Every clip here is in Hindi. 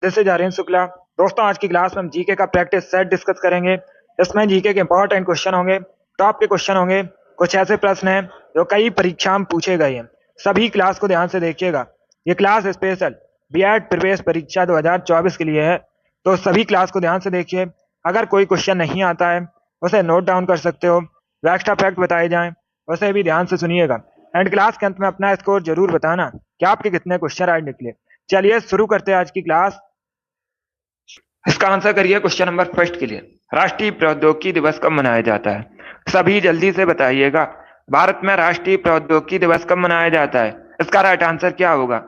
जैसे जा रहे हैं शुक्ला। दोस्तों, आज की क्लास में हम जीके का प्रैक्टिस सेट डिस्कस करेंगे। इसमें जीके के इंपॉर्टेंट क्वेश्चन होंगे, टॉप के क्वेश्चन होंगे। कुछ ऐसे प्रश्न हैं जो कई परीक्षा में पूछे गए हैं। सभी क्लास को ध्यान से देखिएगा। ये क्लास स्पेशल बीएड प्रवेश परीक्षा 2024 के लिए है, तो सभी क्लास को ध्यान से देखिए। अगर कोई क्वेश्चन नहीं आता है उसे नोट डाउन कर सकते हो। जो एक्स्ट्रा फैक्ट बताए जाएं उसे भी ध्यान से सुनिएगा। एंड क्लास के अंत में अपना स्कोर जरूर बताना कि आपके कितने क्वेश्चन राइट निकले। चलिए शुरू करते हैं आज की क्लास। इसका आंसर करिए क्वेश्चन नंबर फर्स्ट के लिए। राष्ट्रीय प्रौद्योगिकी दिवस कब मनाया जाता है? सभी जल्दी से बताइएगा। भारत में राष्ट्रीय प्रौद्योगिकी दिवस कब मनाया जाता है? इसका राइट आंसर क्या होगा?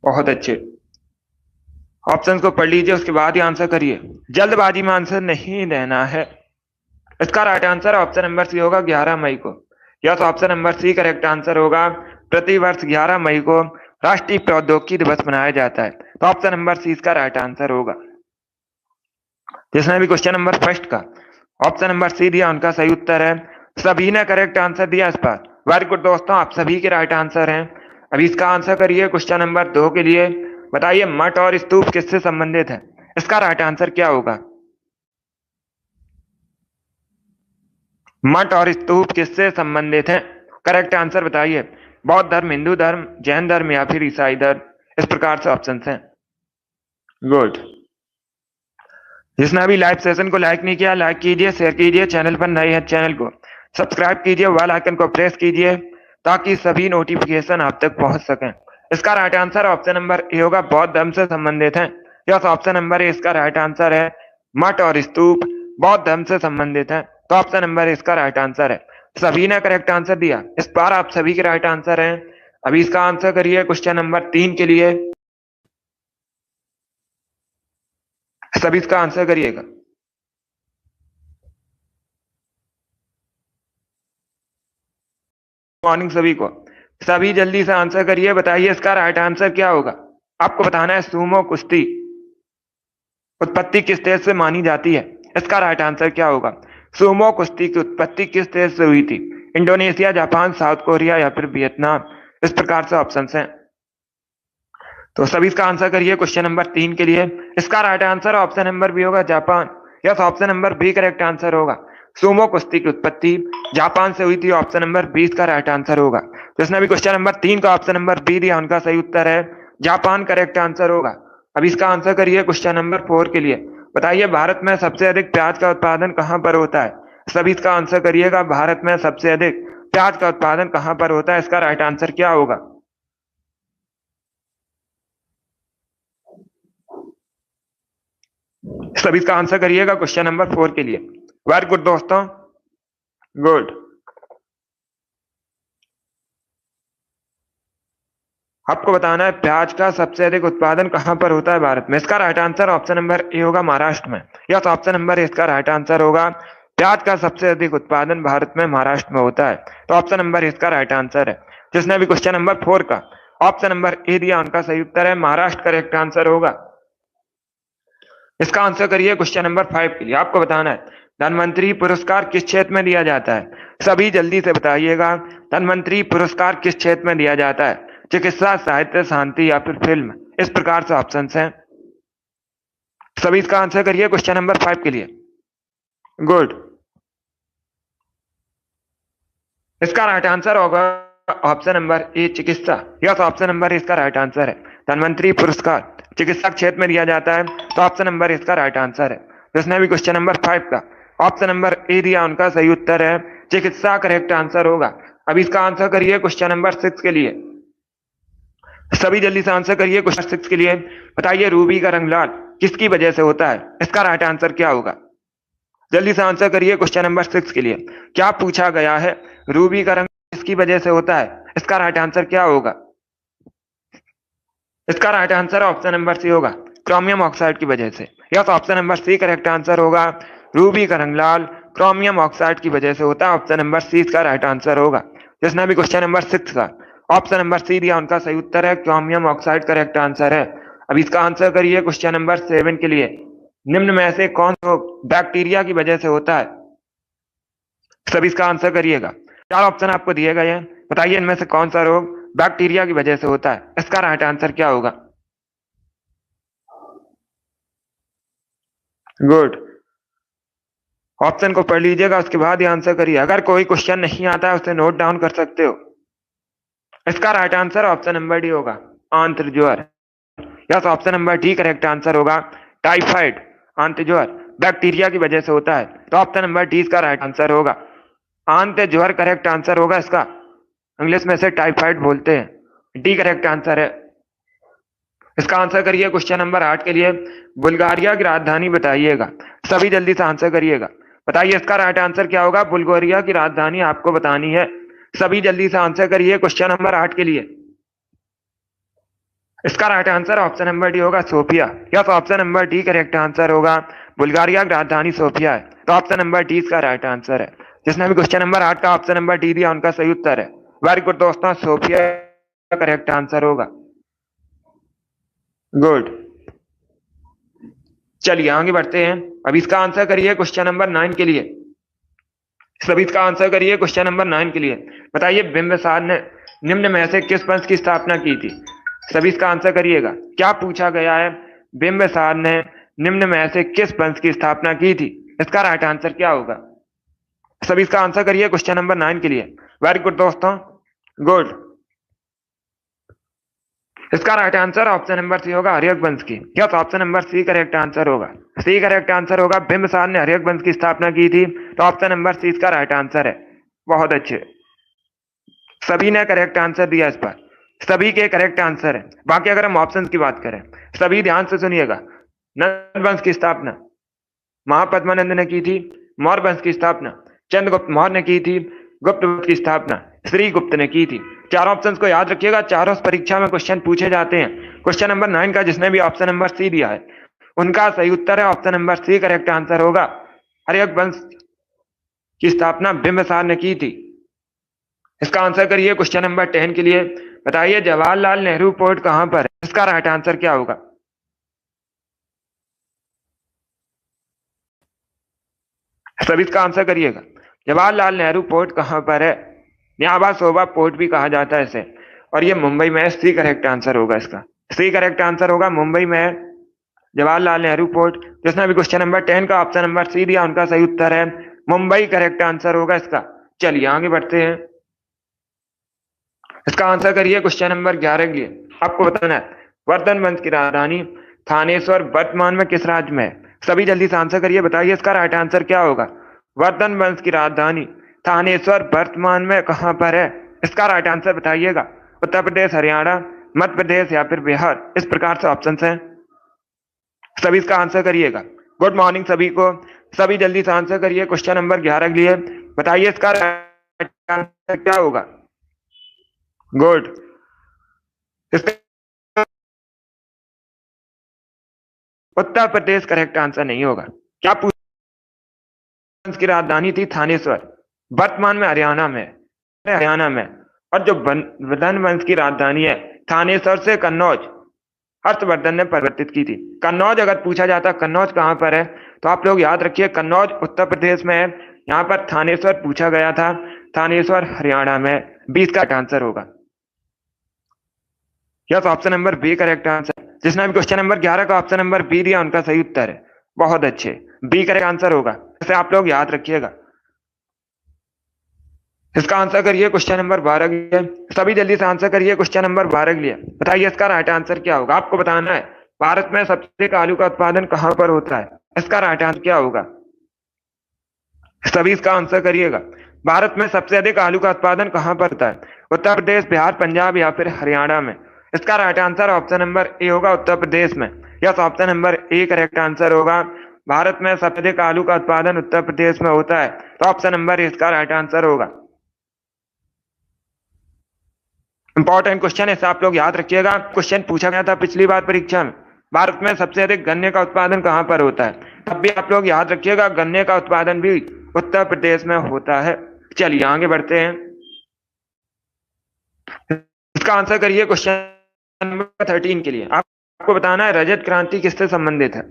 बहुत अच्छे। ऑप्शन को पढ़ लीजिए, उसके बाद ही आंसर करिए। जल्दबाजी में आंसर नहीं देना है। इसका right answer option number C होगा 11 मई को। Yes, option number C correct answer होगा। प्रतिवर्ष 11 मई को राष्ट्रीय प्रौद्योगिकी दिवस मनाया जाता है, तो ऑप्शन नंबर सी इसका राइट आंसर होगा। जिसने भी क्वेश्चन नंबर फर्स्ट का ऑप्शन नंबर सी दिया उनका सही उत्तर है। सभी ने करेक्ट आंसर दिया इस बार। वेरी गुड दोस्तों, आप सभी के राइट आंसर हैं। अभी इसका आंसर करिए क्वेश्चन नंबर 2 के लिए। बताइए मठ और स्तूप किससे संबंधित है? इसका राइट आंसर क्या होगा? मठ और स्तूप किससे संबंधित हैं? करेक्ट आंसर बताइए। बौद्ध धर्म, हिंदू धर्म, जैन धर्म या फिर ईसाई धर्म, इस प्रकार से ऑप्शन हैं। गुड। जिसने अभी लाइव सेशन को लाइक नहीं किया, लाइक कीजिए, शेयर कीजिए। चैनल पर नए हैं चैनल को सब्सक्राइब कीजिए, बेल आइकन को प्रेस कीजिए ताकि सभी नोटिफिकेशन आप तक पहुंच सकें। इसका right answer option number A होगा, बौद्ध धर्म से संबंधित है। यस, ऑप्शन नंबर ए इसका राइट आंसर है। मठ और स्तूप बौद्ध धर्म से संबंधित है, तो ऑप्शन नंबर इसका राइट आंसर है। सभी ने करेक्ट आंसर दिया इस बार, आप सभी के राइट आंसर हैं। अभी इसका आंसर करिए क्वेश्चन नंबर 3 के लिए। सभी इसका आंसर करिएगा। मॉर्निंग सभी को। सभी जल्दी से आंसर करिए, बताइए इसका राइट आंसर क्या होगा। आपको बताना है सूमो कुश्ती उत्पत्ति किस देश से मानी जाती है? इसका राइट आंसर क्या होगा? सूमो कुश्ती की उत्पत्ति किस देश से हुई थी? इंडोनेशिया, जापान, साउथ कोरिया या फिर वियतनाम, इस प्रकार से ऑप्शन हैं। तो सभी इसका आंसर करिए क्वेश्चन नंबर 3 के लिए। इसका right answer option number B होगा, Japan. Yes, option number B correct answer होगा। सूमो कुश्ती की उत्पत्ति जापान से हुई थी, ऑप्शन नंबर 20 का राइट आंसर होगा। जिसने भी क्वेश्चन नंबर 3 का ऑप्शन नंबर बी दिया उनका सही उत्तर है जापान, करेक्ट आंसर होगा। अब इसका आंसर करिए क्वेश्चन नंबर 4 के लिए। बताइए भारत में सबसे अधिक प्याज का उत्पादन कहां पर होता है? सभी इसका आंसर करिएगा। भारत में सबसे अधिक प्याज का उत्पादन कहां पर होता है? इसका राइट आंसर क्या होगा? सभी इसका आंसर करिएगा क्वेश्चन नंबर 4 के लिए। वेरी गुड दोस्तों, गुड। आपको बताना है प्याज का सबसे अधिक उत्पादन कहां पर होता है भारत में। इसका right answer option number A होगा, महाराष्ट्र में। यस, ऑप्शन नंबर ए इसका राइट आंसर होगा। प्याज का सबसे अधिक उत्पादन भारत में महाराष्ट्र में होता है, तो ऑप्शन नंबर इसका राइट आंसर है। जिसने भी क्वेश्चन नंबर 4 का ऑप्शन नंबर ए दिया उनका सही उत्तर है महाराष्ट्र, करेक्ट आंसर होगा। इसका आंसर करिए क्वेश्चन नंबर 5 के लिए। आपको बताना है धनवंतरी पुरस्कार किस क्षेत्र में दिया जाता है? सभी जल्दी से बताइएगा। धनवंतरी पुरस्कार किस क्षेत्र में दिया जाता है? चिकित्सा, साहित्य, शांति या फिर फिल्म, इस प्रकार से ऑप्शन हैं। सभी इसका आंसर करिए क्वेश्चन नंबर 5 के लिए। गुड। इसका राइट आंसर होगा ऑप्शन नंबर ए, चिकित्सा। यस, ऑप्शन नंबर इसका राइट आंसर है। धनवंतरी पुरस्कार चिकित्सा क्षेत्र में दिया जाता है, तो ऑप्शन नंबर इसका राइट आंसर है। जिसने भी क्वेश्चन नंबर 5 का ऑप्शन नंबर ए दिया उनका सही उत्तर है चिकित्सा, करेक्ट आंसर होगा। अब इसका आंसर करिए क्वेश्चन नंबर 6 के लिए। सभी जल्दी से आंसर करिए क्वेश्चन 6 के लिए। बताइए रूबी का रंग लाल किसकी वजह से होता है? इसका राइट आंसर क्या होगा? जल्दी से आंसर करिए क्वेश्चन नंबर 6 के लिए। क्या पूछा गया है? रूबी का रंग किसकी वजह से होता है? इसका राइट आंसर क्या होगा? इसका right answer option number C होगा, क्रोमियम ऑक्साइड की वजह से। Yes, option number C correct answer होगा। रूबी का रंग लाल क्रोमियम ऑक्साइड की वजह से होता है, ऑप्शन नंबर सी इसका राइट आंसर होगा। जिसने भी क्वेश्चन नंबर 6 का ऑप्शन नंबर सी दिया उनका सही उत्तर है क्रोमियम ऑक्साइड, करेक्ट आंसर है। अब इसका आंसर करिए क्वेश्चन नंबर 7 के लिए। निम्न में से कौन सा बैक्टीरिया की वजह से होता है? सभी इसका आंसर करिएगा। 4 ऑप्शन आपको दिए गए हैं, बताइए इनमें से कौन सा रोग बैक्टीरिया की वजह से होता है? इसका राइट आंसर क्या होगा? गुड। ऑप्शन को पढ़ लीजिएगा, उसके बाद ही आंसर करिए। अगर कोई क्वेश्चन नहीं आता है उसे नोट डाउन कर सकते हो। इसका right answer option number D होगा, आंत्र ज्वर। Yes, option number D correct answer होगा। टाइफाइड आंत्र ज्वर बैक्टीरिया की वजह से होता है, तो ऑप्शन नंबर डी इसका राइट आंसर होगा। आंत्र ज्वर करेक्ट आंसर होगा इसका। इंग्लिश में से टाइफाइड बोलते हैं। डी करेक्ट आंसर है। इसका आंसर करिए क्वेश्चन नंबर 8 के लिए। बुल्गारिया की राजधानी बताइएगा। सभी जल्दी से आंसर करिएगा। बताइए इसका राइट आंसर क्या होगा। बुल्गारिया की राजधानी आपको बतानी है। सभी जल्दी से आंसर करिए क्वेश्चन नंबर 8 के लिए। इसका right answer option number D होगा, Sofia. Yes, option number D correct answer होगा। बुल्गारिया की राजधानी सोफिया है, तो ऑप्शन नंबर डी इसका राइट आंसर है। जिसने भी क्वेश्चन नंबर 8 का ऑप्शन नंबर डी दिया उनका सही उत्तर है। वेरी गुड दोस्तों, सोफिया करेक्ट आंसर होगा। गुड। चलिए आगे बढ़ते हैं। अब इसका आंसर करिए क्वेश्चन नंबर 9 के लिए। सभी इसका आंसर करिए क्वेश्चन नंबर 9 के लिए। बताइए बिंबिसार ने निम्न में से किस वंश की स्थापना की थी। सभी इसका आंसर करिएगा। क्या पूछा गया है। बिंबिसार ने निम्न में से किस वंश की स्थापना की थी। इसका राइट आंसर क्या होगा। सभी इसका आंसर करिए क्वेश्चन नंबर 9 के लिए। वेरी गुड दोस्तों, गुड। इसका right answer option number C होगा, हर्यक वंश की। Yes, option number C correct answer होगा। सी करेक्ट आंसर होगा। बिंबिसार ने हर्यक वंश की स्थापना की थी, तो ऑप्शन नंबर सी इसका राइट आंसर है। बहुत अच्छे, सभी ने करेक्ट आंसर दिया इस पर। सभी के करेक्ट आंसर है। बाकी अगर हम ऑप्शन की बात करें, सभी ध्यान से सुनिएगा। नंद वंश की स्थापना महापद्मानंद ने की थी। मौर्य वंश की स्थापना चंद्रगुप्त मौर्य ने की थी। गुप्त वंश की स्थापना श्री गुप्त ने की थी। चार ऑप्शंस को याद रखिएगा, चारों परीक्षा में क्वेश्चन पूछे जाते हैं। क्वेश्चन नंबर 9 का जिसने भी ऑप्शन नंबर सी दिया है उनका सही उत्तर है option number C correct answer होगा। हर्यक वंश की स्थापना बिंबिसार ने की थी। इसका आंसर करिए क्वेश्चन नंबर 10 के लिए। बताइए जवाहरलाल नेहरू पोर्ट कहां पर है। इसका राइट आंसर क्या होगा। सभी इसका आंसर करिएगा। जवाहरलाल नेहरू पोर्ट कहां पर है। न्याबा शोभा पोर्ट भी कहा जाता है इसे, और ये मुंबई में है। सी करेक्ट आंसर होगा इसका। सी करेक्ट आंसर होगा, मुंबई में है जवाहरलाल नेहरू पोर्ट। जिसने भी क्वेश्चन नंबर 10 का ऑप्शन नंबर सी दिया उनका सही उत्तर है मुंबई करेक्ट आंसर होगा इसका। चलिए आगे बढ़ते हैं। इसका आंसर करिए क्वेश्चन नंबर 11 के लिए। आपको बताना है वर्धन वंश की राजधानी थानेश्वर वर्तमान में किस राज्य में है। सभी जल्दी से आंसर करिए। बताइए इसका राइट आंसर क्या होगा। वर्धन वंश की राजधानी थानेश्वर वर्तमान में कहां पर है। इसका राइट आंसर बताइएगा। उत्तर प्रदेश, हरियाणा, मध्य प्रदेश या फिर बिहार। इस प्रकार से ऑप्शन हैं, सभी इसका आंसर करिएगा। गुड मॉर्निंग सभी को। सभी जल्दी से आंसर करिए क्वेश्चन नंबर 11 के लिए। बताइए इसका राइट आंसर क्या होगा। गुड। इसका उत्तर प्रदेश करेक्ट आंसर नहीं होगा। क्या वंश की राजधानी थी थानेश्वर, वर्तमान में हरियाणा में, हरियाणा में। और जो वर्धन वंश की राजधानी है थानेश्वर से कन्नौज हर्षवर्धन ने परिवर्तित की थी। कन्नौज अगर पूछा जाता कन्नौज कहां पर है तो आप लोग याद रखिए कन्नौज उत्तर प्रदेश में है। यहां पर थानेश्वर पूछा गया था, थानेश्वर हरियाणा में। 20 का आंसर होगा। Yes, option number B correct answer. जिसने भी क्वेश्चन नंबर 11 का ऑप्शन नंबर बी दिया उनका सही उत्तर है। बहुत अच्छे, बी करेक्ट आंसर होगा। इसे आप लोग याद रखिएगा। इसका आंसर करिए क्वेश्चन नंबर 12 के लिए। सभी जल्दी से आंसर करिए क्वेश्चन नंबर 12 के लिए। बताइए इसका राइट आंसर क्या होगा। आपको बताना है भारत में सबसे अधिक आलू का उत्पादन कहां पर होता है। इसका राइट आंसर क्या होगा। सभी इसका आंसर करिएगा। भारत में सबसे अधिक आलू का उत्पादन कहां पर होता है। उत्तर प्रदेश, बिहार, पंजाब या फिर हरियाणा में। इसका right answer option number A होगा, उत्तर प्रदेश में। Yes, option number A correct answer होगा। भारत में सबसे अधिक आलू का उत्पादन उत्तर प्रदेश में होता है, तो ऑप्शन नंबर ए इसका राइट आंसर होगा। इंपॉर्टेंट क्वेश्चन है, आप लोग याद रखिएगा। क्वेश्चन पूछा गया था पिछली बार परीक्षा में, भारत में सबसे अधिक गन्ने का उत्पादन कहां पर होता है। तब भी आप लोग याद रखिएगा गन्ने का उत्पादन भी उत्तर प्रदेश में होता है। चलिए आगे बढ़ते हैं। इसका आंसर करिए क्वेश्चन नंबर 13 के लिए। आपको बताना है रजत क्रांति किससे संबंधित है।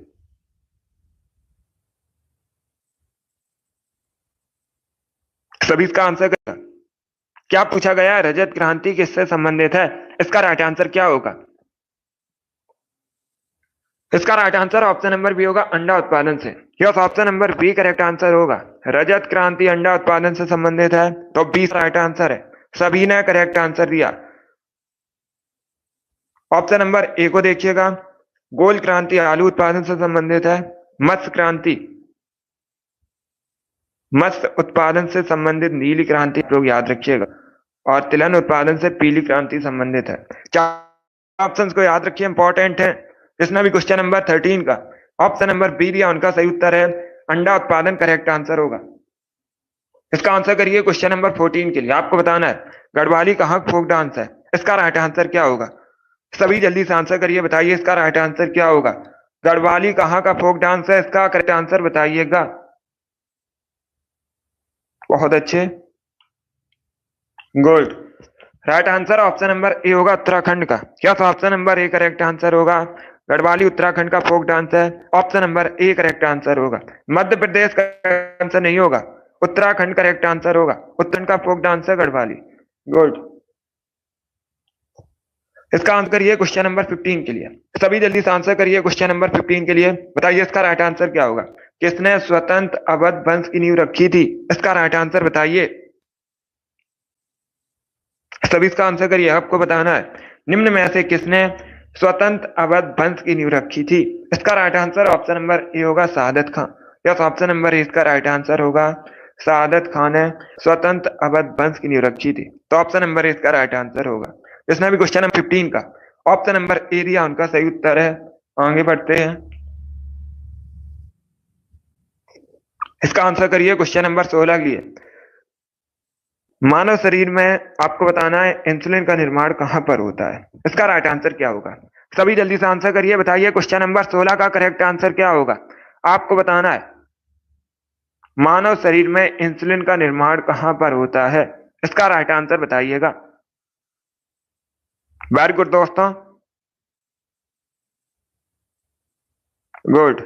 सभी इसका आंसर करेगा। क्या पूछा गया है रजत क्रांति किससे संबंधित है। इसका राइट आंसर क्या होगा। इसका right answer option number B होगा, अंडा उत्पादन से। Yes, option number B correct answer होगा। रजत क्रांति अंडा उत्पादन से संबंधित है, तो बी राइट आंसर है। सभी ने करेक्ट आंसर दिया। ऑप्शन नंबर ए को देखिएगा, गोल क्रांति आलू उत्पादन से संबंधित है। मत्स्य क्रांति मत्स्य उत्पादन से संबंधित नीली क्रांति लोग याद रखिएगा, और तिलहन उत्पादन से पीली क्रांति संबंधित है। चार ऑप्शंस को याद रखिए, इंपॉर्टेंट है। इसमें भी क्वेश्चन नंबर 13 का ऑप्शन नंबर बी दिया, उनका सही उत्तर है अंडा उत्पादन, करेक्ट आंसर होगा। इसका आंसर करिए क्वेश्चन नंबर 14 के लिए। आपको बताना है गढ़वाली कहाँ फोक डांस है, इसका राइट आंसर क्या होगा। सभी जल्दी से आंसर करिए, बताइए इसका राइट आंसर क्या होगा। गढ़वाली कहाँ का फोक डांस है, इसका करेक्ट आंसर बताइएगा। बहुत अच्छे, good. Right answer option number A होगा, उत्तराखंड का। क्या तो option number A correct answer होगा। गढ़वाली उत्तराखंड का फोक डांस है, option number A correct answer होगा। मध्य प्रदेश का आंसर नहीं होगा, उत्तराखंड करेक्ट आंसर होगा। उत्तराखंड का फोक डांस है गढ़वाली। गुड। इसका आंसर करिए क्वेश्चन नंबर 15 के लिए। सभी जल्दी से आंसर करिए क्वेश्चन नंबर 15 के लिए, बताइए इसका राइट आंसर क्या होगा। किसने स्वतंत्र अवध वंश की नींव रखी थी, इसका राइट आंसर बताइए। सभी इसका आंसर करिए, आपको बताना है निम्न में से किसने स्वतंत्र अवध वंश की नींव रखी थी। इसका right answer option number A होगा, शहादत खां। यस, ऑप्शन नंबर ए इसका राइट आंसर होगा, शहादत खान ने स्वतंत्र अवध वंश की नींव रखी थी, तो ऑप्शन नंबर ए इसका राइट आंसर होगा। इसमें भी क्वेश्चन नंबर 15 का ऑप्शन नंबर ए दिया, उनका सही उत्तर है। आगे बढ़ते हैं, इसका आंसर करिए क्वेश्चन नंबर 16 के लिए। मानव शरीर में आपको बताना है इंसुलिन का निर्माण कहां पर होता है, इसका राइट आंसर क्या होगा। सभी जल्दी से आंसर करिए, बताइए क्वेश्चन नंबर 16 का करेक्ट आंसर क्या होगा। आपको बताना है मानव शरीर में इंसुलिन का निर्माण कहां पर होता है, इसका राइट आंसर बताइएगा। वेरी गुड दोस्तों, गुड।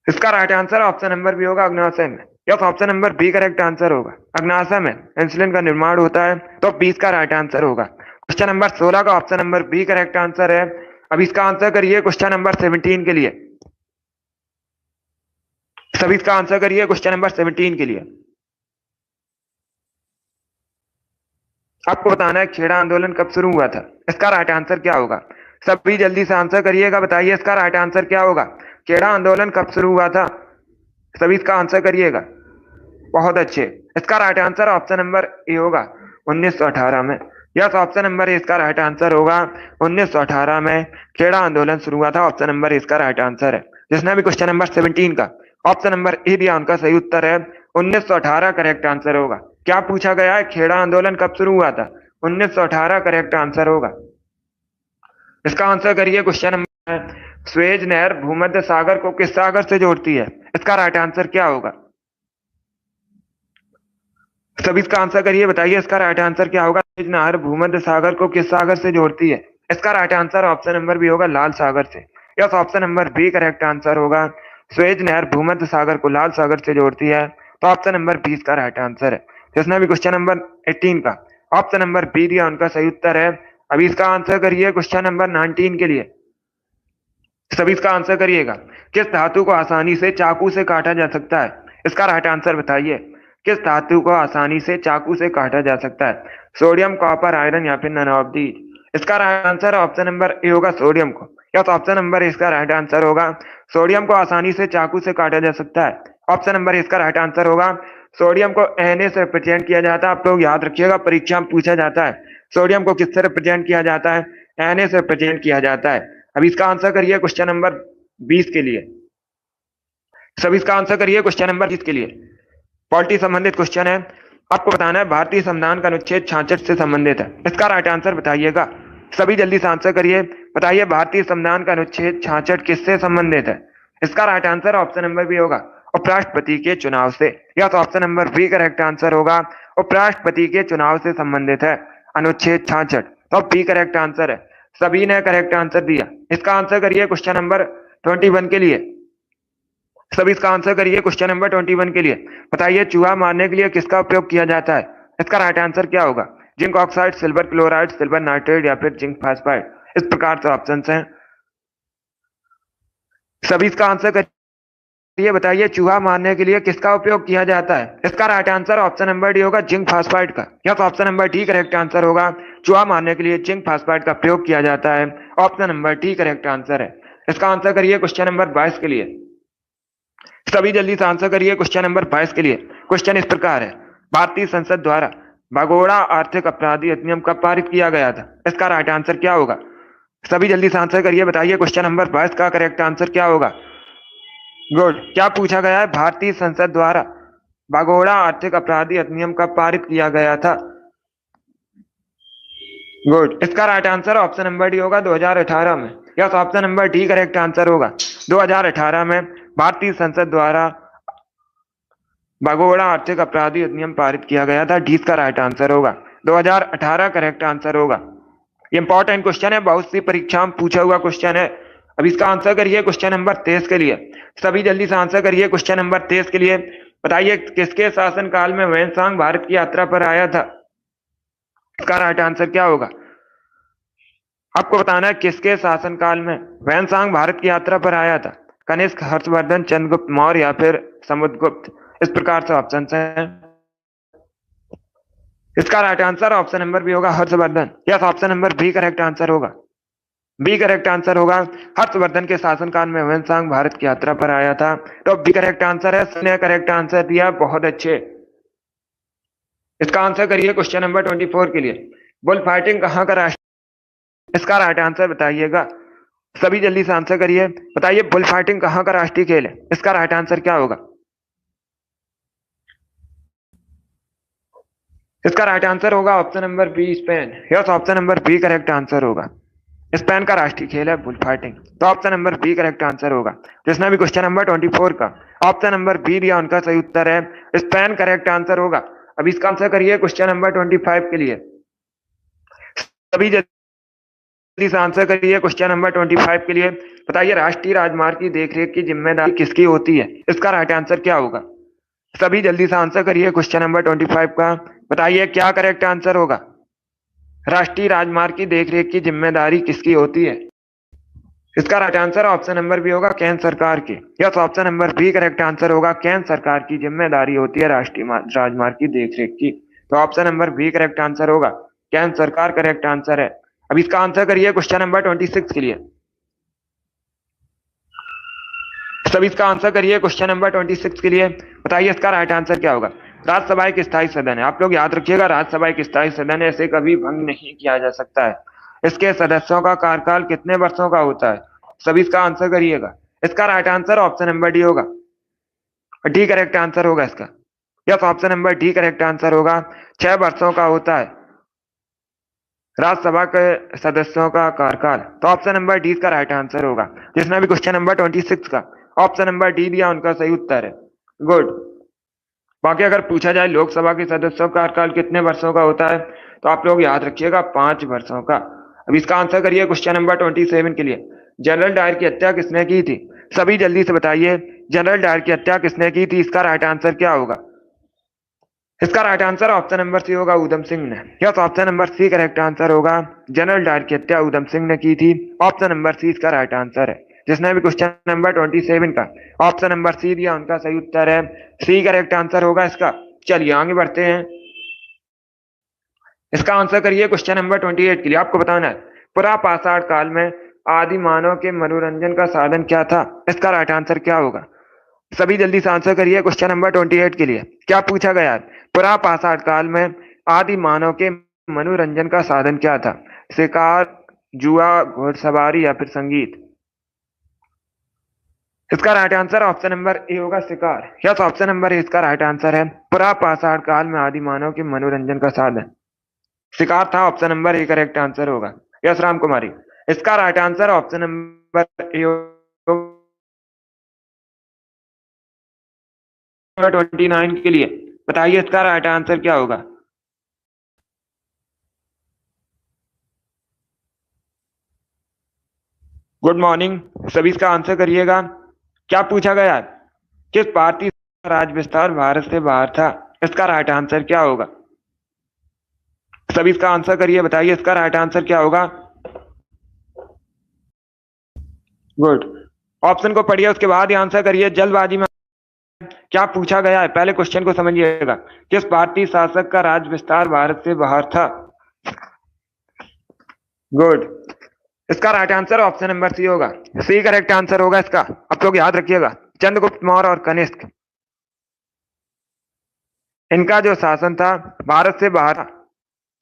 इसका right answer option number B होगा, अग्नाशय में। Yes, option number B correct answer होगा। अग्नाशय में इंसुलिन का निर्माण होता है, तो 20 का राइट आंसर होगा। क्वेश्चन नंबर 16 का option number B correct answer है। अब इसका आंसर करिए क्वेश्चन नंबर 17 के लिए। सभी इसका आंसर करिए क्वेश्चन नंबर 17 के लिए। आपको बताना है खेड़ा आंदोलन कब शुरू हुआ था, इसका राइट आंसर क्या होगा। सभी जल्दी से आंसर करिएगा, बताइए इसका राइट आंसर क्या होगा। खेड़ा आंदोलन कब शुरू हुआ था, सभी इसका आंसर करिएगा। बहुत अच्छे, इसका right answer option number A होगा, 1918 में। यस, ऑप्शन नंबर ए इसका राइट आंसर होगा, 1918 में खेड़ा आंदोलन शुरू हुआ था। ऑप्शन नंबर ए इसका राइट आंसर है। जिसने भी क्वेश्चन नंबर 17 का ऑप्शन नंबर ए दिया, उनका सही उत्तर है 1918 करेक्ट आंसर होगा। क्या पूछा गया है, खेड़ा आंदोलन कब शुरू हुआ था, 1918 करेक्ट आंसर होगा। इसका आंसर करिए क्वेश्चन नंबर, स्वेज नहर भूमध्य सागर को किस सागर से जोड़ती है, इसका राइट आंसर क्या होगा। सभी इसका आंसर करिए, बताइए इसका राइट आंसर क्या होगा। स्वेज नहर भूमध्य सागर को किस सागर से जोड़ती है, इसका right answer option number B होगा, लाल सागर से। Yes, option number B correct answer होगा। स्वेज नहर भूमध्य सागर को लाल सागर से जोड़ती है, तो ऑप्शन नंबर 20 का राइट आंसर है। जिसने भी क्वेश्चन नंबर 18 का ऑप्शन नंबर बी दिया, उनका सही उत्तर है। अभी इसका आंसर करिए क्वेश्चन नंबर 19 के लिए। सभी इसका आंसर करिएगा, किस धातु को आसानी से चाकू से काटा जा सकता है, इसका राइट आंसर बताइए। किस धातु को आसानी से चाकू से काटा जा सकता है, सोडियम, कॉपर, आयरन या फिर नन ऑफ दीज। इसका right answer option number A होगा, सोडियम को। या तो ऑप्शन नंबर इसका राइट आंसर होगा, सोडियम को आसानी से चाकू से काटा जा सकता है। ऑप्शन नंबर इसका राइट आंसर होगा। सोडियम को Na से रिप्रेजेंट किया जाता है, आप लोग याद रखिएगा, परीक्षा में पूछा जाता है सोडियम को किससे रिप्रेजेंट किया जाता है, Na से रिप्रेजेंट किया जाता है। अब इसका आंसर करिए क्वेश्चन नंबर 20 के लिए। सब इसका आंसर करिए क्वेश्चन नंबर 20 के लिए। पॉलिटी संबंधित क्वेश्चन है, आपको बताना है भारतीय संविधान का अनुच्छेद 66 से संबंधित है, इसका राइट आंसर बताइएगा। सभी जल्दी से आंसर करिए, बताइए भारतीय संविधान का अनुच्छेद 66 किससे संबंधित है, इसका right answer option number B होगा, उपराष्ट्रपति के चुनाव से। या तो option number B correct answer होगा, उपराष्ट्रपति के चुनाव से संबंधित है अनुच्छेद 66, तो बी करेक्ट आंसर है। सभी ने करेक्ट आंसर दिया। इसका आंसर करिए क्वेश्चन नंबर 21 के लिए। सभी इसका आंसर करिए क्वेश्चन नंबर 21 के लिए। बताइए चूहा मारने के लिए किसका उपयोग किया जाता है, इसका राइट आंसर क्या होगा। Zinc oxide, silver chloride, silver nitrate या फिर जिंक फास्फाइड। इस प्रकार से ऑप्शन हैं। सभी इसका आंसर करिए। बताइए चूहा मारने के लिए किसका उपयोग किया जाता है? इसका right answer option number D होगा, जिंक फास्फाइड का। Yes, option number D correct answer होगा। चूहा मारने के लिए जिंक फास्फाइड का प्रयोग किया जाता है। Option number D correct answer है। इसका आंसर करिए क्वेश्चन नंबर 22 के लिए। सभी जल्दी से आंसर करिए क्वेश्चन नंबर 22 के लिए। क्वेश्चन इस प्रकार है, भारतीय संसद द्वारा भगोड़ा आर्थिक अपराधी अधिनियम कब पारित किया गया था? इसका राइट आंसर क्या होगा? सभी जल्दी से आंसर करिए। बताइए क्वेश्चन नंबर 22 का करेक्ट आंसर क्या होगा? गुड। क्या पूछा गया है? भारतीय संसद द्वारा भगोड़ा आर्थिक अपराधी अधिनियम कब पारित किया गया था? गुड। इसका right answer option number D होगा, 2018 में। Yes, option number D correct answer होगा। 2018 में भारतीय संसद द्वारा भगोड़ा आर्थिक अपराधी अधिनियम पारित किया गया था। डी का राइट आंसर होगा, 2018 करेक्ट आंसर होगा। इंपॉर्टेंट क्वेश्चन है, बहुत सी परीक्षा में पूछा हुआ क्वेश्चन है। अब इसका आंसर करिए क्वेश्चन नंबर 23 के लिए। सभी जल्दी से आंसर करिए क्वेश्चन नंबर 23 के लिए। बताइए किसके शासनकाल में वैनसांग भारत की यात्रा पर आया था? इसका राइट आंसर क्या होगा? आपको बताना है किसके शासनकाल में वैनसांग भारत की यात्रा पर आया था। कनिष्क, हर्षवर्धन, चंद्रगुप्त मौर्य या फिर समुद्रगुप्त। इस प्रकार से ऑप्शन है। इसका right answer option number B होगा, Harshavardhan. Yes, option number B correct answer होगा। बी करेक्ट आंसर होगा। हर्षवर्धन के शासनकाल में वैनसांग भारत की यात्रा पर आया था। तो बी करेक्ट आंसर है। उसने करेक्ट आंसर दिया, बहुत अच्छे। इसका आंसर करिए क्वेश्चन नंबर 24 के लिए। बुल फाइटिंग कहाँ का राष्ट्रीय? इसका राइट आंसर बताइएगा। सभी जल्दी से आंसर करिए। बताइए बुल फाइटिंग कहाँ का राष्ट्रीय खेल है? इसका राइट आंसर क्या होगा? इसका राइट आंसर होगा option number B, Spain. Yes, option number B correct answer होगा। स्पेन का राष्ट्रीय खेल है बुल फाइटिंग। तो option number B correct answer होगा। जिसने भी क्वेश्चन नंबर 24 का ऑप्शन नंबर बी दिया, उनका सही उत्तर है स्पेन, करेक्ट आंसर होगा। अब इसका आंसर करिए क्वेश्चन नंबर 25 के लिए। सभी जल्दी से आंसर करिए क्वेश्चन नंबर 25 के लिए। बताइए राष्ट्रीय राजमार्ग की देखरेख की जिम्मेदारी किसकी होती है? इसका राइट आंसर क्या होगा? सभी जल्दी से आंसर करिए क्वेश्चन नंबर 25 का। बताइए क्या करेक्ट आंसर होगा? राष्ट्रीय राजमार्ग की देखरेख की जिम्मेदारी किसकी होती है? इसका right answer option number B होगा, केंद्र सरकार की। Yes, option number B correct answer होगा। केंद्र सरकार की जिम्मेदारी होती है राष्ट्रीय राजमार्ग की देखरेख की। तो option number B correct answer होगा, केंद्र सरकार करेक्ट आंसर है। अब इसका आंसर करिए क्वेश्चन नंबर 26 के लिए। सब इसका आंसर करिए क्वेश्चन नंबर 26 के लिए। बताइए इसका राइट आंसर क्या होगा? राज्यसभा एक स्थायी सदन है। आप लोग याद रखिएगा, राज्यसभा एक स्थायी सदन है, इसे कभी भंग नहीं किया जा सकता है। इसके सदस्यों का कार्यकाल कितने वर्षों का होता है? सभी इसका आंसर करिएगा। इसका right answer option number D होगा, डी करेक्ट आंसर होगा इसका। Yes, option number D correct answer होगा। 6 वर्षों का होता है राज्यसभा के सदस्यों का कार्यकाल। तो ऑप्शन नंबर डी का राइट आंसर होगा। जिसने भी क्वेश्चन नंबर 26 का ऑप्शन नंबर डी दिया, उनका सही उत्तर है। गुड। बाकी अगर पूछा जाए लोकसभा के सदस्यों का कार्यकाल कितने वर्षों का होता है, तो आप लोग याद रखिएगा 5 वर्षों का। अब इसका आंसर करिए क्वेश्चन नंबर 27 के लिए। जनरल डायर की हत्या किसने की थी? सभी जल्दी से बताइए, जनरल डायर की हत्या किसने की थी? इसका राइट आंसर क्या होगा? इसका right answer option number C होगा, उधम सिंह ने। Yes, option number C correct answer होगा। जनरल डायर की हत्या उधम सिंह ने की थी। ऑप्शन नंबर सी इसका राइट आंसर है। जिसने भी क्वेश्चन नंबर 27 का ऑप्शन नंबर सी दिया, उनका सही उत्तर है सी करेक्ट आंसर होगा इसका। चलिए आगे बढ़ते हैं। इसका आंसर करिए क्वेश्चन नंबर 28 के लिए। आपको बताना है पुरा पाषाण काल में आदि मानव के मनोरंजन का साधन क्या था? इसका राइट आंसर क्या होगा? सभी जल्दी से आंसर करिए क्वेश्चन नंबर 28 के लिए। क्या पूछा गया है? पुरा पाषाण काल में आदि मानव के मनोरंजन का साधन क्या था? शिकार, जुआ, घुड़सवारी या फिर संगीत? इसका right answer option number A होगा, शिकार। यस, ऑप्शन नंबर ए इसका राइट आंसर है। पुरा पाषाण काल में आदि मानव के मनोरंजन का साधन शिकार था। Option number A correct answer होगा। यस राम कुमारी, इसका right answer option number A होगा 29 के लिए। बताइए इसका राइट आंसर क्या होगा? गुड मॉर्निंग, सभी इसका आंसर करिएगा। क्या पूछा गया? किस भारतीय राज विस्तार भारत से बाहर था? इसका राइट आंसर क्या होगा? सभी इसका आंसर करिए। बताइए इसका राइट आंसर क्या होगा? गुड। ऑप्शन को पढ़िए, उसके बाद ही आंसर करिए। जल्दबाजी में क्या पूछा गया है, पहले क्वेश्चन को समझिएगा। किस भारतीय शासक का राज्य विस्तार भारत से बाहर था? गुड। इसका right answer option number C होगा। सी करेक्ट आंसर होगा इसका। आप लोग याद रखिएगा, चंद्रगुप्त मौर्य और कनिष्क, इनका जो शासन था भारत से बाहर था।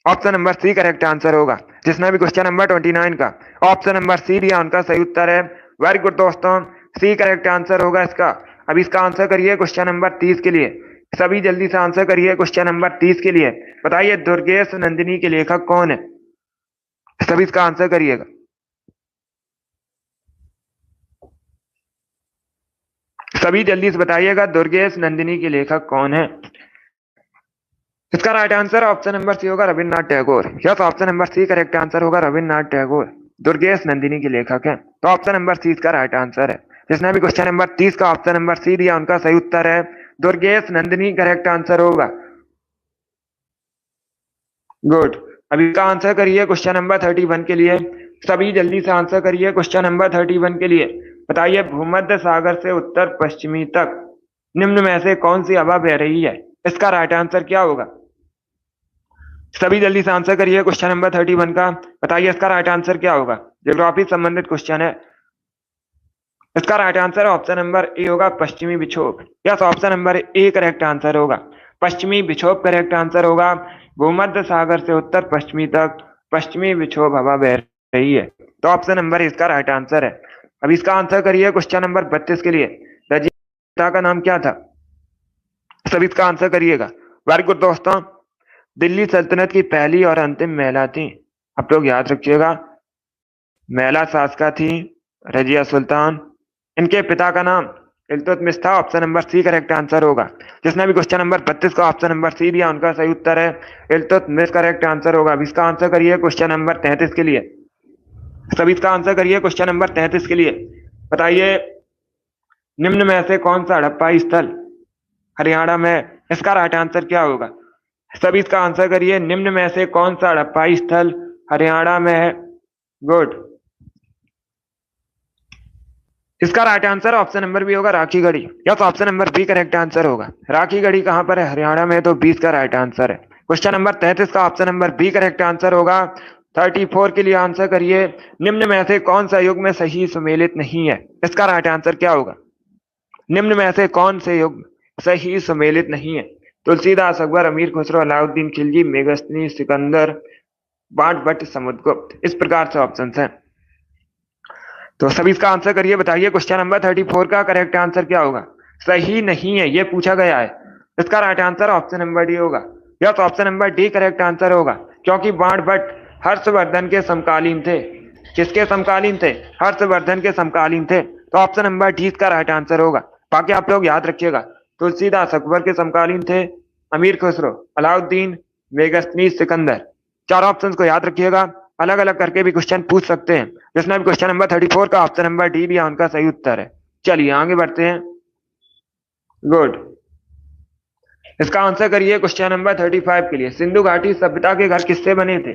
Option number C correct answer होगा। जिसने भी क्वेश्चन नंबर 29 का ऑप्शन नंबर सी दिया, उनका सही उत्तर है। वेरी गुड दोस्तों, सी करेक्ट आंसर होगा इसका। अब इसका आंसर करिए क्वेश्चन नंबर 30 के लिए। सभी जल्दी से आंसर करिए क्वेश्चन नंबर 30 के लिए। बताइए दुर्गेश नंदिनी के लेखक कौन है? सभी इसका आंसर करिएगा। सभी जल्दी से बताइएगा, दुर्गेश नंदिनी के लेखक कौन है? इसका right answer option number C होगा, Rabindranath Tagore. Yes, option number C correct answer होगा, रविन्द्रनाथ टैगोर दुर्गेश नंदिनी के लेखक हैं। तो ऑप्शन नंबर सी इसका राइट आंसर है। जिसने भी क्वेश्चन नंबर 30 का ऑप्शन नंबर सी दिया, उनका सही उत्तर है दुर्गेश नंदिनी करेक्ट आंसर होगा। गुड। अभी इसका आंसर करिए क्वेश्चन नंबर 31 के लिए। सभी जल्दी से आंसर करिए क्वेश्चन नंबर 31 के लिए। बताइए भूमध्य सागर से उत्तर पश्चिमी तक निम्न में से कौन सी हवा बह रही है? इसका राइट आंसर क्या होगा? सभी जल्दी से आंसर करिए क्वेश्चन नंबर 31 का। बताइए इसका राइट आंसर क्या होगा? ज्योग्राफी संबंधित क्वेश्चन है। इसका right answer option number A होगा, पश्चिमी विक्षोभ। Yes, option number A correct answer होगा, पश्चिमी विक्षोभ करेक्ट आंसर होगा। भूमध्य सागर से उत्तर पश्चिमी तक पश्चिमी विक्षोभ हवा बह रही है। तो ऑप्शन नंबर इसका राइट आंसर है। अब इसका आंसर करिए क्वेश्चन नंबर 32 के लिए। रचयिता का नाम क्या था? सभी इसका आंसर करिएगा। वेरी गुड दोस्तों, दिल्ली सल्तनत की पहली और अंतिम महिला थी, आप लोग याद रखिएगा, महिला शासका थी रजिया सुल्तान। इनके पिता का नाम इल्तुतमिश था। Option number C correct answer होगा। जिसने भी क्वेश्चन नंबर 32 का ऑप्शन नंबर सी दिया, उनका सही उत्तर है इल्तुतमिश करेक्ट आंसर होगा। अब इसका आंसर करिए क्वेश्चन नंबर 33 के लिए। सभी इसका आंसर करिए क्वेश्चन नंबर 33 के लिए। बताइए निम्न में से कौन सा हड़प्पा स्थल हरियाणा में? इसका राइट आंसर क्या होगा? सभी इसका आंसर करिए। निम्न में से कौन सा हड़प्पा स्थल हरियाणा में है? गुड। इसका right answer option number B होगा, Rakhigarhi. Yes, option number B correct answer होगा। राखीगढ़ी कहां पर है? हरियाणा में। तो 20 का राइट आंसर है। क्वेश्चन नंबर 33 का option number B correct answer होगा। 34 के लिए आंसर करिए। निम्न में से कौन सा युग में सही सुमेलित नहीं है? इसका राइट आंसर क्या होगा? निम्न में से कौन से युग सही सुमेलित नहीं है? तुलसीदास, अकबर, अमीर खुसरो, अलाउद्दीन खिलजी, मेगस्थनी, सिकंदर, बाण भट्ट, समुद्रगुप्त। इस प्रकार से ऑप्शन है। तो सभी इसका आंसर करिए। बताइए क्वेश्चन नंबर 34 का करेक्ट आंसर क्या होगा? सही नहीं है, ये पूछा गया है। इसका right answer option number D होगा। Yes, option number D correct answer होगा, क्योंकि बाण भट्ट हर्षवर्धन के समकालीन थे। किसके समकालीन थे? हर्षवर्धन के समकालीन थे। तो ऑप्शन नंबर डी इसका राइट आंसर होगा। बाकी आप लोग याद रखिएगा, तुलसीदास अकबर के समकालीन थे, अमीर खुसरो, अलाउद्दीन, मेगस्थनी, सिकंदर। चार ऑप्शंस को याद रखिएगा, अलग अलग करके भी क्वेश्चन पूछ सकते हैं। जिसने भी क्वेश्चन नंबर 34 का ऑप्शन नंबर डी दिया, उनका सही उत्तर है। चलिए आगे बढ़ते हैं। गुड। इसका आंसर करिए क्वेश्चन नंबर 35 के लिए। सिंधु घाटी सभ्यता के घर किससे बने थे?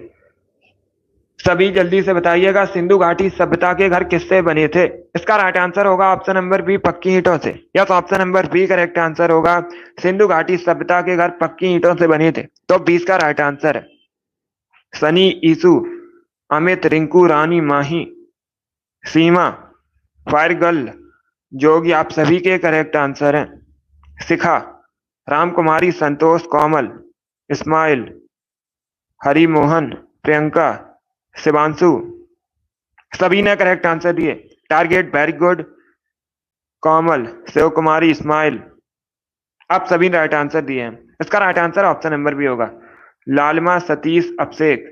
सभी जल्दी से बताइएगा, सिंधु घाटी सभ्यता के घर किससे बने थे? इसका राइट आंसर होगा ऑप्शन नंबर बी, पक्की ईंटों से। Yes, option number B correct answer होगा। सिंधु घाटी सभ्यता के घर पक्की ईंटों से बने थे। तो 20 का राइट आंसर है। सनी, ईसु, अमित, रिंकू, रानी, माही, सीमा, फायरगल, जोगी, आप सभी के करेक्ट आंसर हैं। शिखा, रामकुमारी, संतोष, कोमल, इस्माइल, हरिमोहन, प्रियंका, शिवांशु, सभी ने करेक्ट आंसर दिए। Target, very good, Komal, Shiv Kumari, Ismail, आप सभी राइट आंसर दिए हैं। इसका right answer option number B होगा। लालिमा, सतीश, अभिषेक,